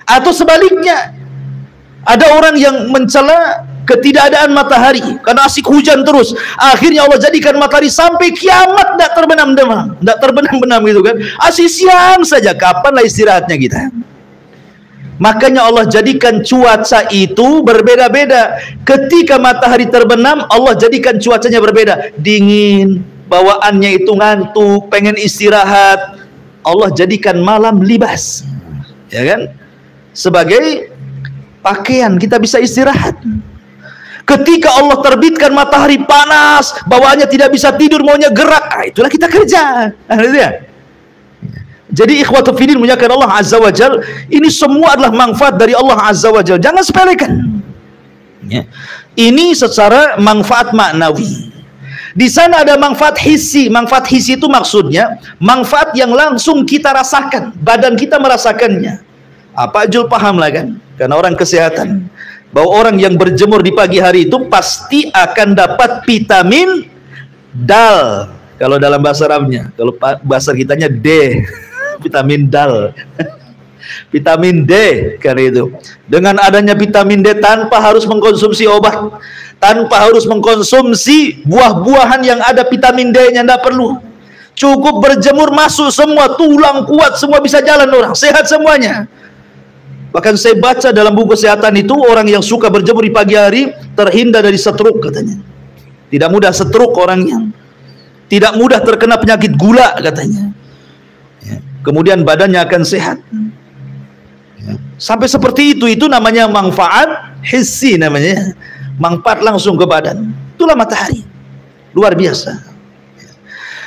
Atau sebaliknya, ada orang yang mencela ketidakadaan matahari karena asik hujan terus, akhirnya Allah jadikan matahari sampai kiamat tidak terbenam gitu kan, asik siang saja, kapanlah istirahatnya kita. Makanya Allah jadikan cuaca itu berbeda-beda. Ketika matahari terbenam, Allah jadikan cuacanya berbeda, dingin, bawaannya itu ngantuk, pengen istirahat. Allah jadikan malam libas, ya kan, sebagai pakaian kita bisa istirahat. Ketika Allah terbitkan matahari panas, bawaannya tidak bisa tidur, maunya gerak, itulah kita kerja. Jadi ikhwatu fiddin muliakan Allah Azza wa Jal, ini semua adalah manfaat dari Allah Azza wa Jal, jangan sepelekan. Ini secara manfaat maknawi. Di sana ada manfaat hissi. Manfaat hissi itu maksudnya manfaat yang langsung kita rasakan, badan kita merasakannya. Apa Jul paham lah kan? Karena orang kesehatan, bahwa orang yang berjemur di pagi hari itu pasti akan dapat vitamin dal. Kalau dalam bahasa Arabnya, kalau bahasa kitanya D, vitamin dal. Vitamin D, karena itu. Dengan adanya vitamin D tanpa harus mengkonsumsi obat, tanpa harus mengkonsumsi buah-buahan yang ada vitamin D-nya, tidak perlu. Cukup berjemur masuk semua, tulang kuat, semua bisa jalan orang, sehat semuanya. Bahkan saya baca dalam buku kesehatan itu, orang yang suka berjemur di pagi hari terhindar dari stroke katanya. Tidak mudah stroke orangnya, tidak mudah terkena penyakit gula katanya. Kemudian badannya akan sehat. Sampai seperti itu namanya manfaat hissi, namanya manfaat langsung ke badan. Itulah matahari, luar biasa.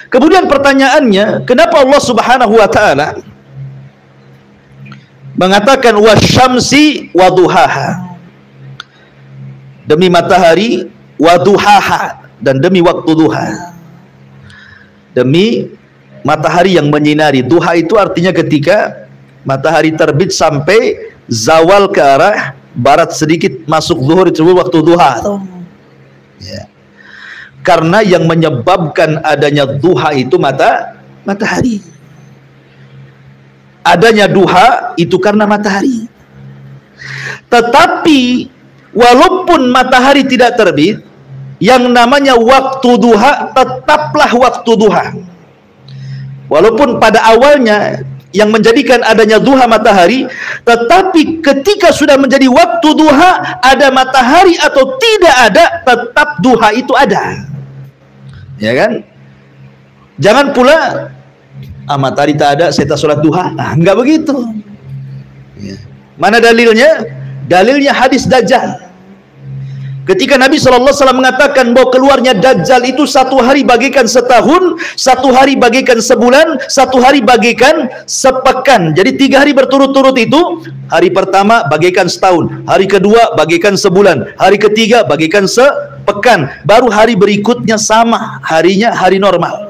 Kemudian pertanyaannya, kenapa Allah Subhanahu wa ta'ala mengatakan wasyamsi waduhaha, demi matahari, waduhaha, dan demi waktu duha. Demi matahari yang menyinari. Duha itu artinya ketika matahari terbit sampai zawal ke arah barat sedikit, masuk zuhur, itu waktu duha. Ya. Karena yang menyebabkan adanya duha itu matahari. Adanya duha itu karena matahari. Tetapi walaupun matahari tidak terbit, yang namanya waktu duha tetaplah waktu duha. Walaupun pada awalnya yang menjadikan adanya duha matahari, tetapi ketika sudah menjadi waktu duha, ada matahari atau tidak ada, tetap duha itu ada. Ya kan? Jangan pula matahari tak ada, saya tak sholat duha. Enggak begitu. Mana dalilnya? Dalilnya hadis Dajjal. Ketika Nabi SAW mengatakan bahwa keluarnya Dajjal itu satu hari bagaikan setahun, satu hari bagaikan sebulan, satu hari bagaikan sepekan. Jadi 3 hari berturut-turut itu, hari pertama bagaikan setahun, hari kedua bagaikan sebulan, hari ketiga bagaikan sepekan, baru hari berikutnya sama, harinya hari normal.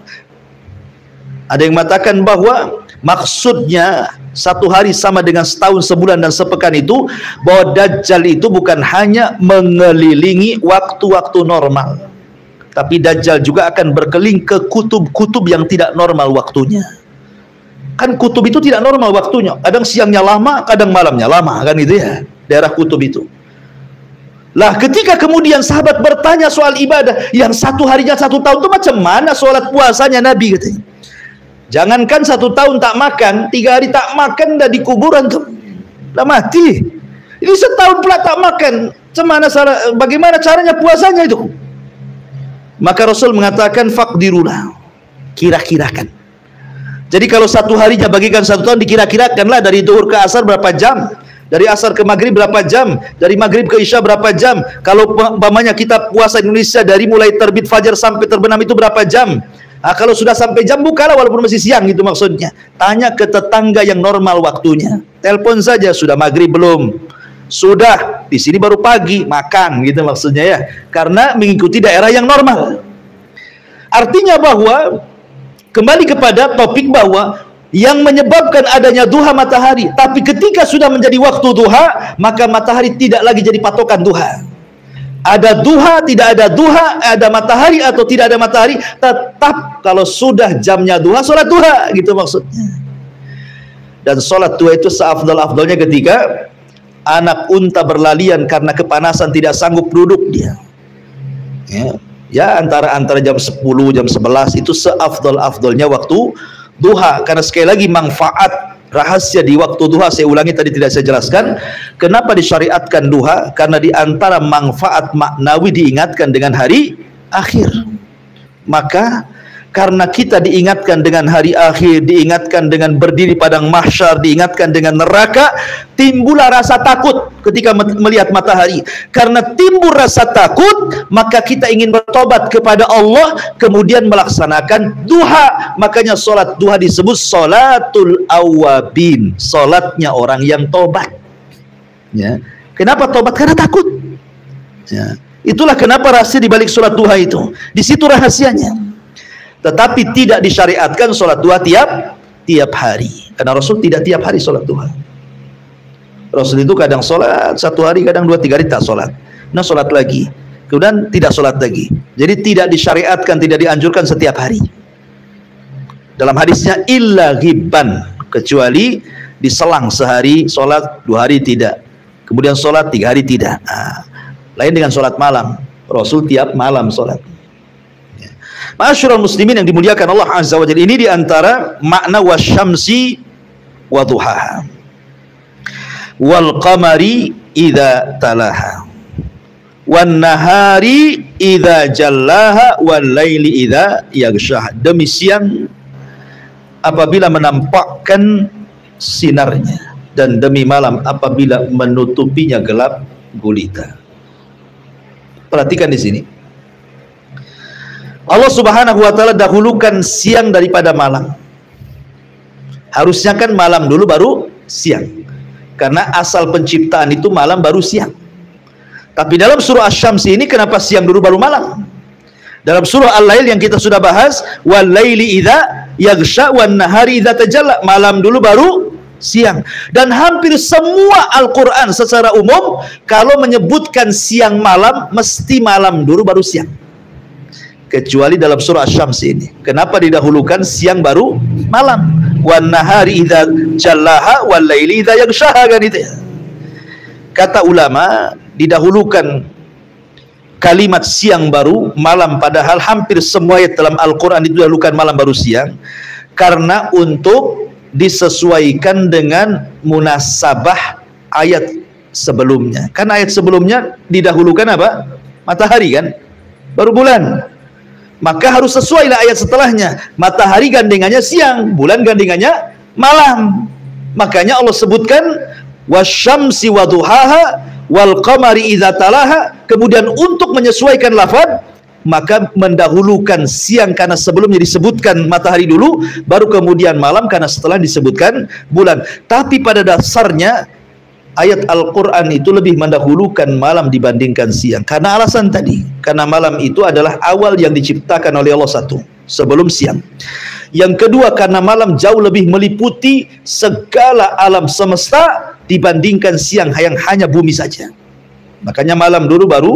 Ada yang mengatakan bahwa maksudnya satu hari sama dengan setahun, sebulan, dan sepekan itu, bahwa Dajjal itu bukan hanya mengelilingi waktu-waktu normal, tapi Dajjal juga akan berkeliling ke kutub-kutub yang tidak normal waktunya. Kan kutub itu tidak normal waktunya, kadang siangnya lama, kadang malamnya lama, kan itu ya, daerah kutub itu. Lah ketika kemudian sahabat bertanya soal ibadah, yang satu harinya 1 tahun itu macam mana sholat puasanya Nabi katanya. Jangankan 1 tahun tak makan, 3 hari tak makan dah di kuburan tuh, dah mati. Ini setahun pula tak makan, bagaimana caranya puasanya itu? Maka Rasul mengatakan faqdirulah, kira-kirakan. Jadi kalau 1 harinya bagikan 1 tahun, dikira-kirakanlah dari zuhur ke asar berapa jam, dari asar ke maghrib berapa jam, dari maghrib ke isya berapa jam. Kalau umpamanya kita puasa Indonesia dari mulai terbit fajar sampai terbenam itu berapa jam. Nah, kalau sudah sampai jam, bukalah walaupun masih siang, gitu maksudnya. Tanya ke tetangga yang normal waktunya. Telepon saja, sudah maghrib belum? Sudah, di sini baru pagi, makan, gitu maksudnya ya. Karena mengikuti daerah yang normal. Artinya bahwa kembali kepada topik bahwa yang menyebabkan adanya duha matahari, tapi ketika sudah menjadi waktu duha, maka matahari tidak lagi jadi patokan duha. Ada duha, tidak ada duha, ada matahari atau tidak ada matahari, tetap kalau sudah jamnya duha, sholat duha, gitu maksudnya. Dan sholat duha itu seafdal-afdalnya ketika anak unta berlalian karena kepanasan tidak sanggup duduk dia. Ya antara jam 10, jam 11 itu seafdal-afdalnya waktu duha, karena sekali lagi manfaat rahasia di waktu duha, saya ulangi tadi tidak saya jelaskan. Kenapa disyariatkan duha? Karena di antara manfaat maknawi diingatkan dengan hari akhir. Maka karena kita diingatkan dengan hari akhir, diingatkan dengan berdiri padang mahsyar, diingatkan dengan neraka, timbullah rasa takut ketika melihat matahari. Karena timbul rasa takut, maka kita ingin bertobat kepada Allah, kemudian melaksanakan duha. Makanya sholat duha disebut sholatul awabin, sholatnya orang yang tobat. Ya. Kenapa tobat? Karena takut. Ya. Itulah kenapa rahasia di balik sholat duha itu. Di situ rahasianya. Tetapi tidak disyariatkan sholat duha tiap hari, karena Rasul tidak tiap hari sholat duha. Rasul itu kadang sholat 1 hari, kadang 2-3 hari tak sholat, nah sholat lagi, kemudian tidak sholat lagi. Jadi tidak disyariatkan, tidak dianjurkan setiap hari. Dalam hadisnya illa ghibban, kecuali diselang sehari sholat, 2 hari tidak, kemudian sholat 3 hari tidak. Nah, lain dengan sholat malam, Rasul tiap malam sholat. Ma'asyiral muslimin yang dimuliakan Allah Azza wa Jalla, ini diantara makna wasyamsi wa duhaha wal qamari idza talaha wan nahari idza jallaha wal laili idza yaghshaha. Demi siang apabila menampakkan sinarnya, dan demi malam apabila menutupinya gelap gulita. Perhatikan di sini, Allah Subhanahu wa taala dahulukan siang daripada malam. Harusnya kan malam dulu baru siang, karena asal penciptaan itu malam baru siang. Tapi dalam surah Asy-Syams ini kenapa siang dulu baru malam? Dalam surah Al-Lail yang kita sudah bahas, wal laili idza yaghsha wan nahari idza tajalla, malam dulu baru siang. Dan hampir semua Al-Qur'an secara umum kalau menyebutkan siang malam, mesti malam dulu baru siang. Kecuali dalam surah Asy-Syams ini, kenapa didahulukan siang baru malam? Wan nahari idza jallaha wal laili idza yaghshaha, kan itu ya. Kata ulama, didahulukan kalimat siang baru malam, padahal hampir semua ayat dalam Al-Qur'an didahulukan malam baru siang, karena untuk disesuaikan dengan munasabah ayat sebelumnya. Kan ayat sebelumnya didahulukan apa? Matahari kan? Baru bulan. Maka harus sesuai lah ayat setelahnya. Matahari gandengannya siang, bulan gandengannya malam. Makanya Allah sebutkan wasyamsi waduhaha wal qamari idza talaha. Kemudian untuk menyesuaikan lafaz, maka mendahulukan siang karena sebelumnya disebutkan matahari dulu, baru kemudian malam karena setelah disebutkan bulan. Tapi pada dasarnya ayat Al-Quran itu lebih mendahulukan malam dibandingkan siang, karena alasan tadi, karena malam itu adalah awal yang diciptakan oleh Allah, satu, sebelum siang. Yang kedua, karena malam jauh lebih meliputi segala alam semesta dibandingkan siang yang hanya bumi saja. Makanya malam dulu baru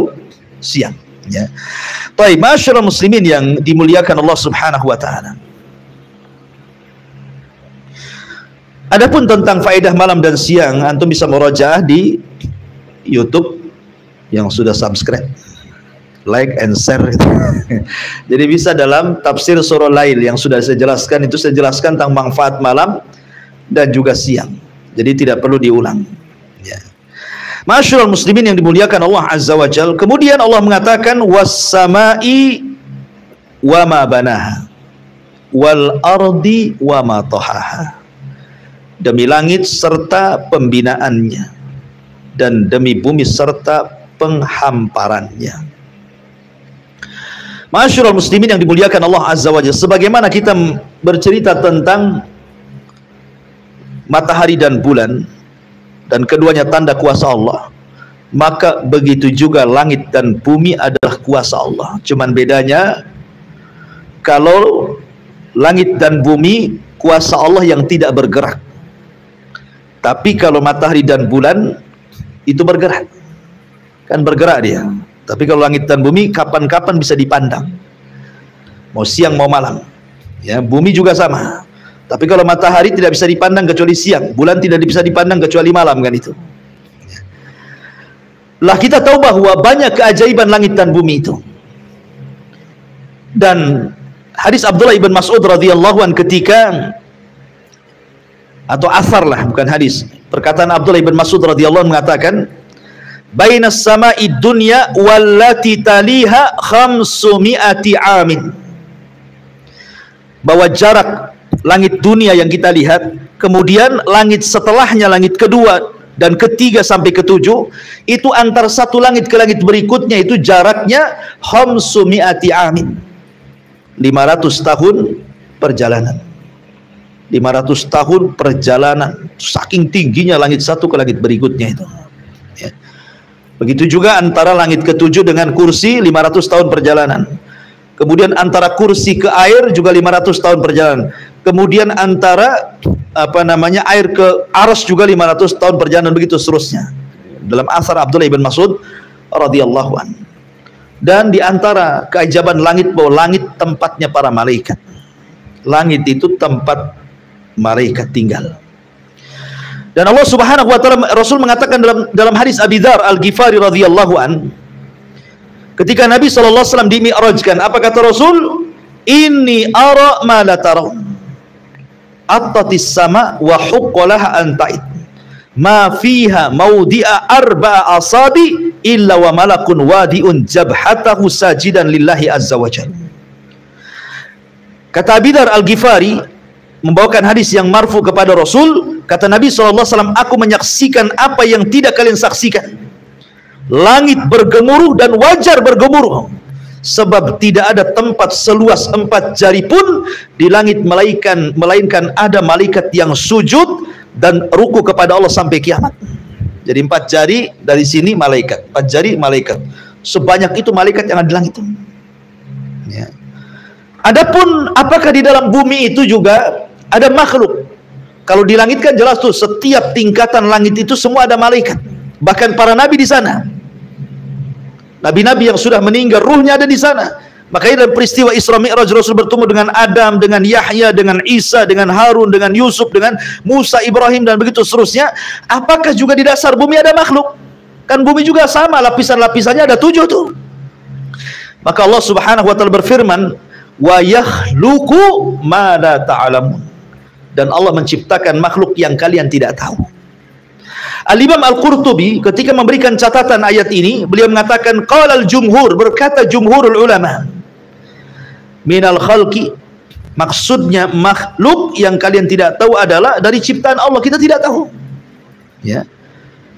siang, ya. Baik, masyaallah muslimin yang dimuliakan Allah Subhanahu wa taala. Adapun tentang faedah malam dan siang, antum bisa murajaah di YouTube yang sudah subscribe, like and share gitu. Jadi bisa dalam tafsir surah Lail yang sudah saya jelaskan, itu saya jelaskan tentang manfaat malam dan juga siang. Jadi tidak perlu diulang. Ya. Ma'asyiral muslimin yang dimuliakan Allah Azza wa Jalla. Kemudian Allah mengatakan was-sama'i wa ma banaha wal ardi wa ma tahaha. Demi langit serta pembinaannya, dan demi bumi serta penghamparannya. Ma'asyiral muslimin yang dimuliakan Allah Azza wa Jalla, sebagaimana kita bercerita tentang matahari dan bulan, dan keduanya tanda kuasa Allah, maka begitu juga langit dan bumi adalah kuasa Allah. Cuman bedanya, kalau langit dan bumi kuasa Allah yang tidak bergerak, tapi kalau matahari dan bulan itu bergerak, kan bergerak dia. Tapi kalau langit dan bumi kapan-kapan bisa dipandang, mau siang mau malam. Ya, bumi juga sama. Tapi kalau matahari tidak bisa dipandang kecuali siang, bulan tidak bisa dipandang kecuali malam, kan itu. Lah kita tahu bahwa banyak keajaiban langit dan bumi itu. Dan hadis Abdullah ibn Mas'ud radhiyallahu an ketika, atau asar lah, bukan hadis, perkataan Abdullah ibn Mas'ud radhiyallahu an mengatakan, bainas sama'i dunya wallati taliha khamsumi'ati amin, bahwa jarak langit dunia yang kita lihat, kemudian langit setelahnya, langit kedua dan ketiga sampai ketujuh, itu antara satu langit ke langit berikutnya itu jaraknya khamsumi'ati amin, 500 tahun perjalanan. 500 tahun perjalanan, saking tingginya langit satu ke langit berikutnya itu. Ya. Begitu juga antara langit ketujuh dengan kursi 500 tahun perjalanan. Kemudian antara kursi ke air juga 500 tahun perjalanan. Kemudian antara air ke arsy juga 500 tahun perjalanan, begitu seterusnya. Dalam asar Abdullah ibn Mas'ud radhiyallahu an. Dan di antara keajaiban langit, bahwa langit tempatnya para malaikat. Langit itu tempat malaikat tinggal. Dan Allah Subhanahu wa taala, Rasul mengatakan dalam hadis Abi Dzar Al-Ghifari radhiyallahu an, ketika Nabi sallallahu alaihi wasallam dimi'rajkan, apa kata Rasul? Inni ara ma la tarawun. Attatis sama wa huqqalaha anta'id. Ma fiha maudi'a arba'a asabi illa wa malakun wadi'un jabhatahu sajidan lillahi azza wa jalla. Kata Abi Dzar Al-Ghifari membawakan hadis yang marfu kepada Rasul, kata Nabi SAW, aku menyaksikan apa yang tidak kalian saksikan. Langit bergemuruh dan wajar bergemuruh, sebab tidak ada tempat seluas 4 jari pun di langit melainkan ada malaikat yang sujud dan ruku kepada Allah sampai kiamat. Jadi 4 jari dari sini malaikat, 4 jari malaikat, sebanyak itu malaikat yang ada di langit. Ya. Adapun apakah di dalam bumi itu juga ada makhluk? Kalau di langit kan jelas tuh, setiap tingkatan langit itu semua ada malaikat. Bahkan para nabi di sana. Nabi-nabi yang sudah meninggal, ruhnya ada di sana. Makanya dalam peristiwa Isra Mi'raj, Rasul bertemu dengan Adam, dengan Yahya, dengan Isa, dengan Harun, dengan Yusuf, dengan Musa, Ibrahim, dan begitu seterusnya. Apakah juga di dasar bumi ada makhluk? Kan bumi juga sama, lapisan-lapisannya ada 7 tuh. Maka Allah Subhanahu wa taala berfirman, wa yakhluqu ma la ta'lamun, dan Allah menciptakan makhluk yang kalian tidak tahu. Al-Imam Al-Qurtubi ketika memberikan catatan ayat ini, beliau mengatakan qala al-jumhur, berkata jumhurul ulama, minal khalqi, maksudnya makhluk yang kalian tidak tahu adalah dari ciptaan Allah, kita tidak tahu. Ya.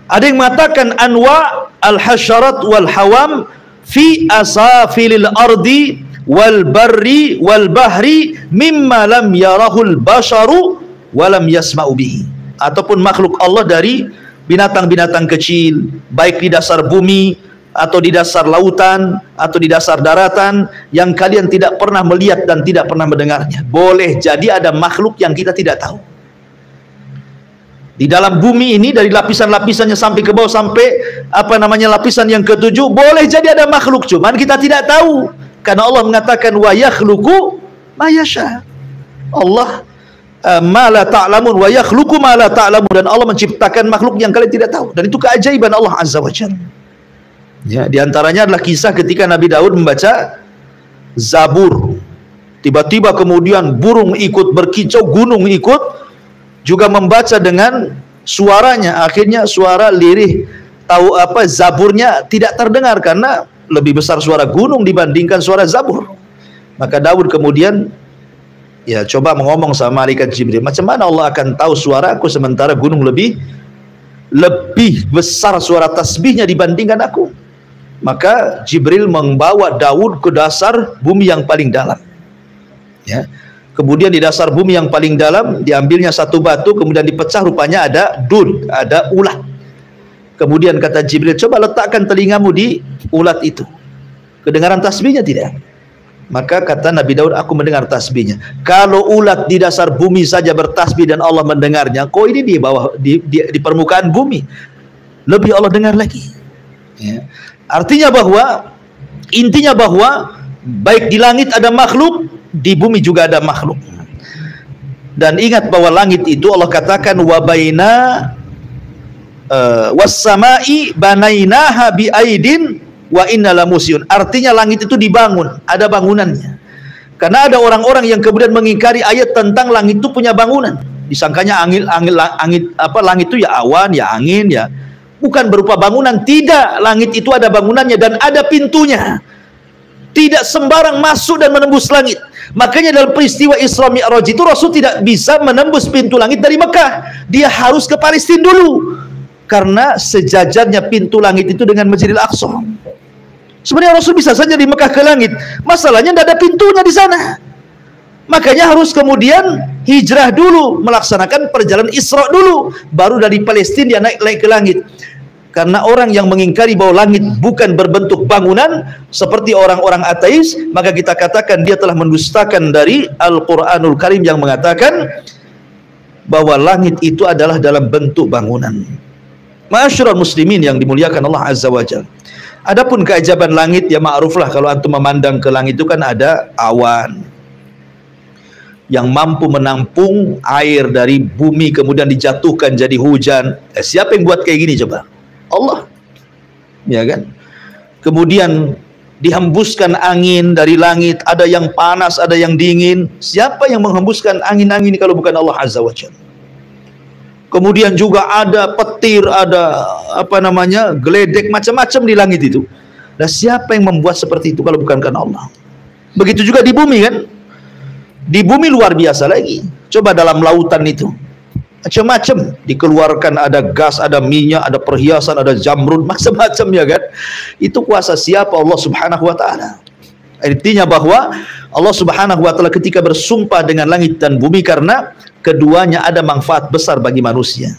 Ada yang mengatakan anwa al-hasyarat wal hawam fi asafilil ardi wal barri wal bahri mimma lam yarahul basharu walam yasma'u bihi, ataupun makhluk Allah dari binatang-binatang kecil, baik di dasar bumi atau di dasar lautan atau di dasar daratan, yang kalian tidak pernah melihat dan tidak pernah mendengarnya. Boleh jadi ada makhluk yang kita tidak tahu. Di dalam bumi ini, dari lapisan-lapisannya sampai ke bawah, sampai lapisan yang ke-7, boleh jadi ada makhluk, cuman kita tidak tahu. Karena Allah mengatakan wa yakhluqu ma yasha. Allah ma la ta'lamun wa yakhluqu ma la ta'lamun, dan Allah menciptakan makhluk yang kalian tidak tahu, dan itu keajaiban Allah Azza wa Jalla. Ya, di antaranya adalah kisah ketika Nabi Daud membaca Zabur. Tiba-tiba kemudian burung ikut berkicau, gunung ikut juga membaca dengan suaranya. Akhirnya suara lirih Zaburnya tidak terdengar karena lebih besar suara gunung dibandingkan suara Zabur. Maka Daud kemudian ya coba ngomong sama malaikat Jibril, macam mana Allah akan tahu suaraku sementara gunung lebih besar suara tasbihnya dibandingkan aku? Maka Jibril membawa Daud ke dasar bumi yang paling dalam. Ya. Kemudian di dasar bumi yang paling dalam diambilnya satu batu, kemudian dipecah, rupanya ada dun, ada ulat. Kemudian kata Jibril, coba letakkan telingamu di ulat itu. Kedengaran tasbihnya tidak? Maka kata Nabi Daud, aku mendengar tasbihnya. Kalau ulat di dasar bumi saja bertasbih dan Allah mendengarnya, kok ini di bawah di permukaan bumi lebih Allah dengar lagi. Ya. Artinya bahwa intinya bahwa baik di langit ada makhluk, di bumi juga ada makhluk. Dan ingat bahwa langit itu Allah katakan wabaina was-samai banainaha bi aidin wa inna lamusyun. Artinya langit itu dibangun, ada bangunannya. Karena ada orang-orang yang kemudian mengingkari ayat tentang langit itu punya bangunan. Disangkanya langit itu ya awan, ya angin, ya bukan berupa bangunan. Tidak, langit itu ada bangunannya dan ada pintunya. Tidak sembarang masuk dan menembus langit. Makanya dalam peristiwa Isra Mi'raj itu Rasul tidak bisa menembus pintu langit dari Mekah. Dia harus ke Palestina dulu. Karena sejajarnya pintu langit itu dengan Masjidil Aqsa. Sebenarnya Rasul bisa saja di Mekah ke langit. Masalahnya tidak ada pintunya di sana. Makanya harus kemudian hijrah dulu, melaksanakan perjalanan Isra dulu, baru dari Palestina dia naik ke langit. Karena orang yang mengingkari bahwa langit bukan berbentuk bangunan seperti orang-orang ateis, maka kita katakan dia telah mendustakan dari Al-Qur'anul Karim yang mengatakan bahwa langit itu adalah dalam bentuk bangunan. Ma'asyiral muslimin yang dimuliakan Allah Azza wa Jalla. Adapun keajaiban langit ya ma'ruflah, kalau antum memandang ke langit itu kan ada awan yang mampu menampung air dari bumi kemudian dijatuhkan jadi hujan. Siapa yang buat kayak gini coba? Allah. Ya kan? Kemudian dihembuskan angin dari langit, ada yang panas, ada yang dingin. Siapa yang menghembuskan angin-angin ini kalau bukan Allah Azza wa Jalla? Kemudian juga ada petir, ada geledek, macam-macam di langit itu. Dan siapa yang membuat seperti itu kalau bukan karena Allah? Begitu juga di bumi kan? Di bumi luar biasa lagi. Coba dalam lautan itu macam-macam dikeluarkan, ada gas, ada minyak, ada perhiasan, ada jamrud, macam-macam ya kan. Itu kuasa siapa? Allah Subhanahu wa taala. Artinya bahwa Allah Subhanahu wa taala ketika bersumpah dengan langit dan bumi karena keduanya ada manfaat besar bagi manusia.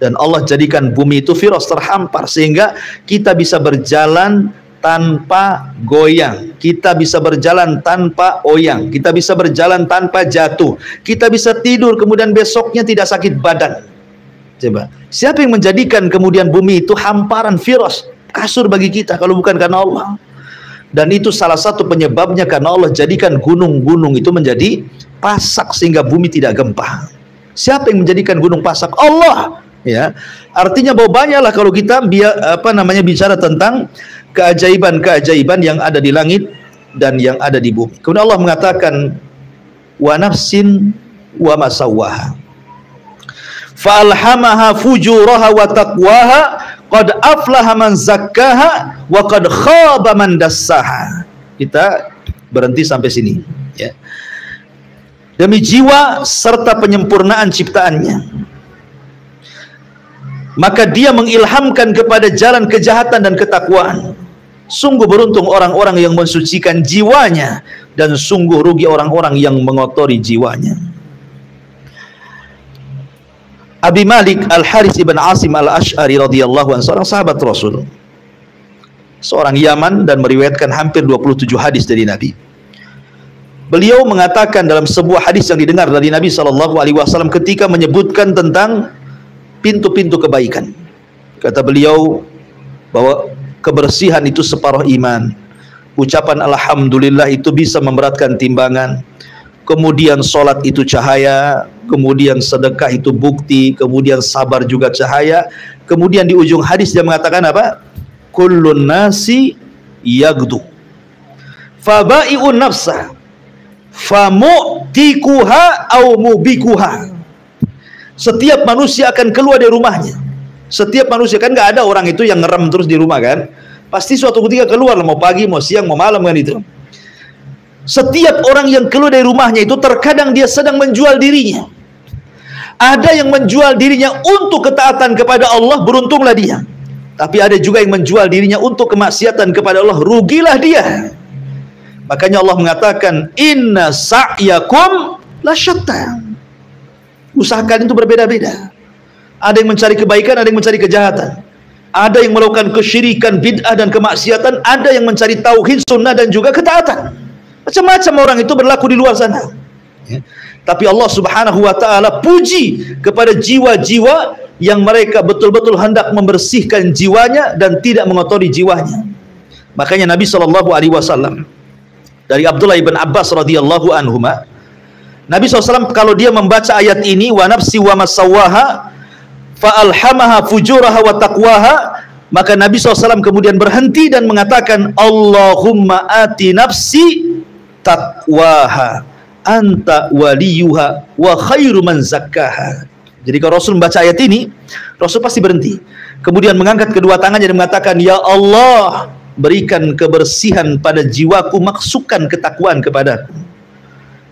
Dan Allah jadikan bumi itu firas, terhampar, sehingga kita bisa berjalan tanpa goyang, kita bisa berjalan tanpa oyang, kita bisa berjalan tanpa jatuh, kita bisa tidur kemudian besoknya tidak sakit badan. Coba, siapa yang menjadikan kemudian bumi itu hamparan, firas, kasur bagi kita kalau bukan karena Allah? Dan itu salah satu penyebabnya karena Allah jadikan gunung-gunung itu menjadi pasak sehingga bumi tidak gempa. Siapa yang menjadikan gunung pasak? Allah. Ya, artinya bahwa banyaklah kalau kita bicara tentang keajaiban-keajaiban yang ada di langit dan yang ada di bumi. Kemudian Allah mengatakan wa nafsin wa ma sawwaha fa alhamaha fujuraha wa taqwaha qad aflaha man zakkaha wa qad khaba man dassaha. Kita berhenti sampai sini ya. Demi jiwa serta penyempurnaan ciptaannya, maka dia mengilhamkan kepada jalan kejahatan dan ketakwaan. Sungguh beruntung orang-orang yang mensucikan jiwanya, dan sungguh rugi orang-orang yang mengotori jiwanya. Abi Malik Al-Haris ibn Asim Al-Ash'ari radhiyallahu anhu, seorang sahabat Rasul, seorang Yaman, dan meriwayatkan hampir 27 hadis dari Nabi. Beliau mengatakan dalam sebuah hadis yang didengar dari Nabi SAW ketika menyebutkan tentang pintu-pintu kebaikan. Kata beliau bahwa kebersihan itu separuh iman. Ucapan alhamdulillah itu bisa memberatkan timbangan. Kemudian solat itu cahaya. Kemudian sedekah itu bukti. Kemudian sabar juga cahaya. Kemudian di ujung hadis dia mengatakan apa? kullun nasi yagdu fabai'un nafsah famu'tikuha au mubikuha. Setiap manusia akan keluar dari rumahnya. Setiap manusia, kan nggak ada orang itu yang ngerem terus di rumah kan, pasti suatu ketika keluar, mau pagi, mau siang, mau malam kan itu. Setiap orang yang keluar dari rumahnya itu terkadang dia sedang menjual dirinya. Ada yang menjual dirinya untuk ketaatan kepada Allah, beruntunglah dia. Tapi ada juga yang menjual dirinya untuk kemaksiatan kepada Allah, rugilah dia. Makanya Allah mengatakan, inna sa'yakum lasyatta. Usaha kalian itu berbeda-beda. Ada yang mencari kebaikan, ada yang mencari kejahatan. Ada yang melakukan kesyirikan, bid'ah dan kemaksiatan. Ada yang mencari tauhid, sunnah dan juga ketaatan. Macam-macam orang itu berlaku di luar sana. Ya. Tapi Allah Subhanahu wa ta'ala puji kepada jiwa-jiwa yang mereka betul-betul hendak membersihkan jiwanya dan tidak mengotori jiwanya. Makanya Nabi SAW, dari Abdullah ibn Abbas radhiyallahu anhuma, Nabi SAW kalau dia membaca ayat ini, wa nafsi wa masawaha fa alhamaha fujuraha wa taqwaha, maka Nabi SAW kemudian berhenti dan mengatakan, Allahumma ati nafsi taqwaha anta waliyuha wa khairu man zakkaha. Jadi kalau Rasul membaca ayat ini, Rasul pasti berhenti, kemudian mengangkat kedua tangannya dan mengatakan, ya Allah, berikan kebersihan pada jiwaku, maksudkan ketakwaan kepadaku,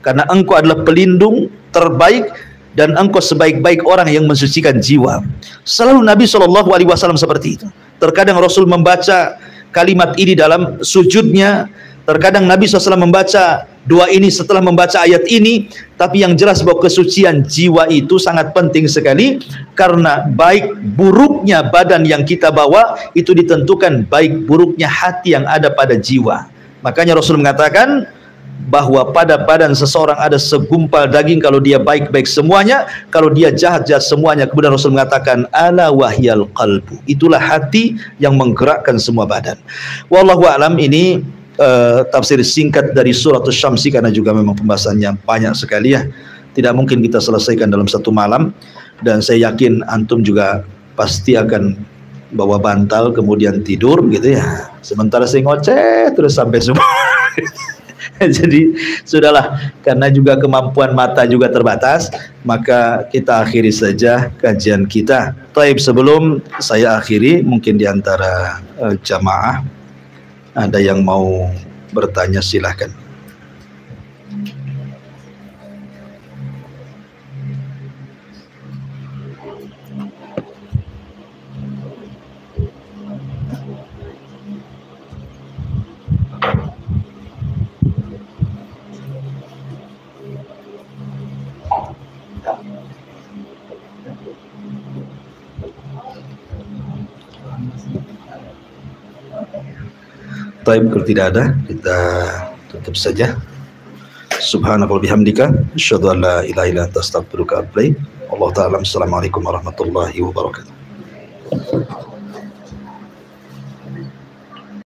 karena engkau adalah pelindung terbaik dan engkau sebaik-baik orang yang mensucikan jiwa. Selalu Nabi SAW seperti itu. Terkadang Rasul membaca kalimat ini dalam sujudnya, terkadang Nabi SAW membaca doa ini setelah membaca ayat ini. Tapi yang jelas bahwa kesucian jiwa itu sangat penting sekali, karena baik buruknya badan yang kita bawa itu ditentukan baik buruknya hati yang ada pada jiwa. Makanya Rasul mengatakan bahwa pada badan seseorang ada segumpal daging, kalau dia baik-baik semuanya, kalau dia jahat-jahat semuanya. Kemudian Rasul mengatakan, ala wahyal qalbu, itulah hati yang menggerakkan semua badan. Wallahu a'lam. Ini tafsir singkat dari surah Asy-Syamsi, karena juga memang pembahasannya banyak sekali ya, tidak mungkin kita selesaikan dalam satu malam. Dan saya yakin antum juga pasti akan bawa bantal kemudian tidur gitu ya, sementara saya ngoceh terus sampai subuh. Jadi sudahlah, karena juga kemampuan mata juga terbatas, maka kita akhiri saja kajian kita. Taib, sebelum saya akhiri, mungkin di antara jamaah ada yang mau bertanya, silahkan. Taib, kalau tidak ada, kita tutup saja. Subhanallah bihamdika, asyhadu an la ilaha illa anta astaghfiruka wa atubu ilaik. Allah ta'ala. Assalamualaikum warahmatullahi wabarakatuh.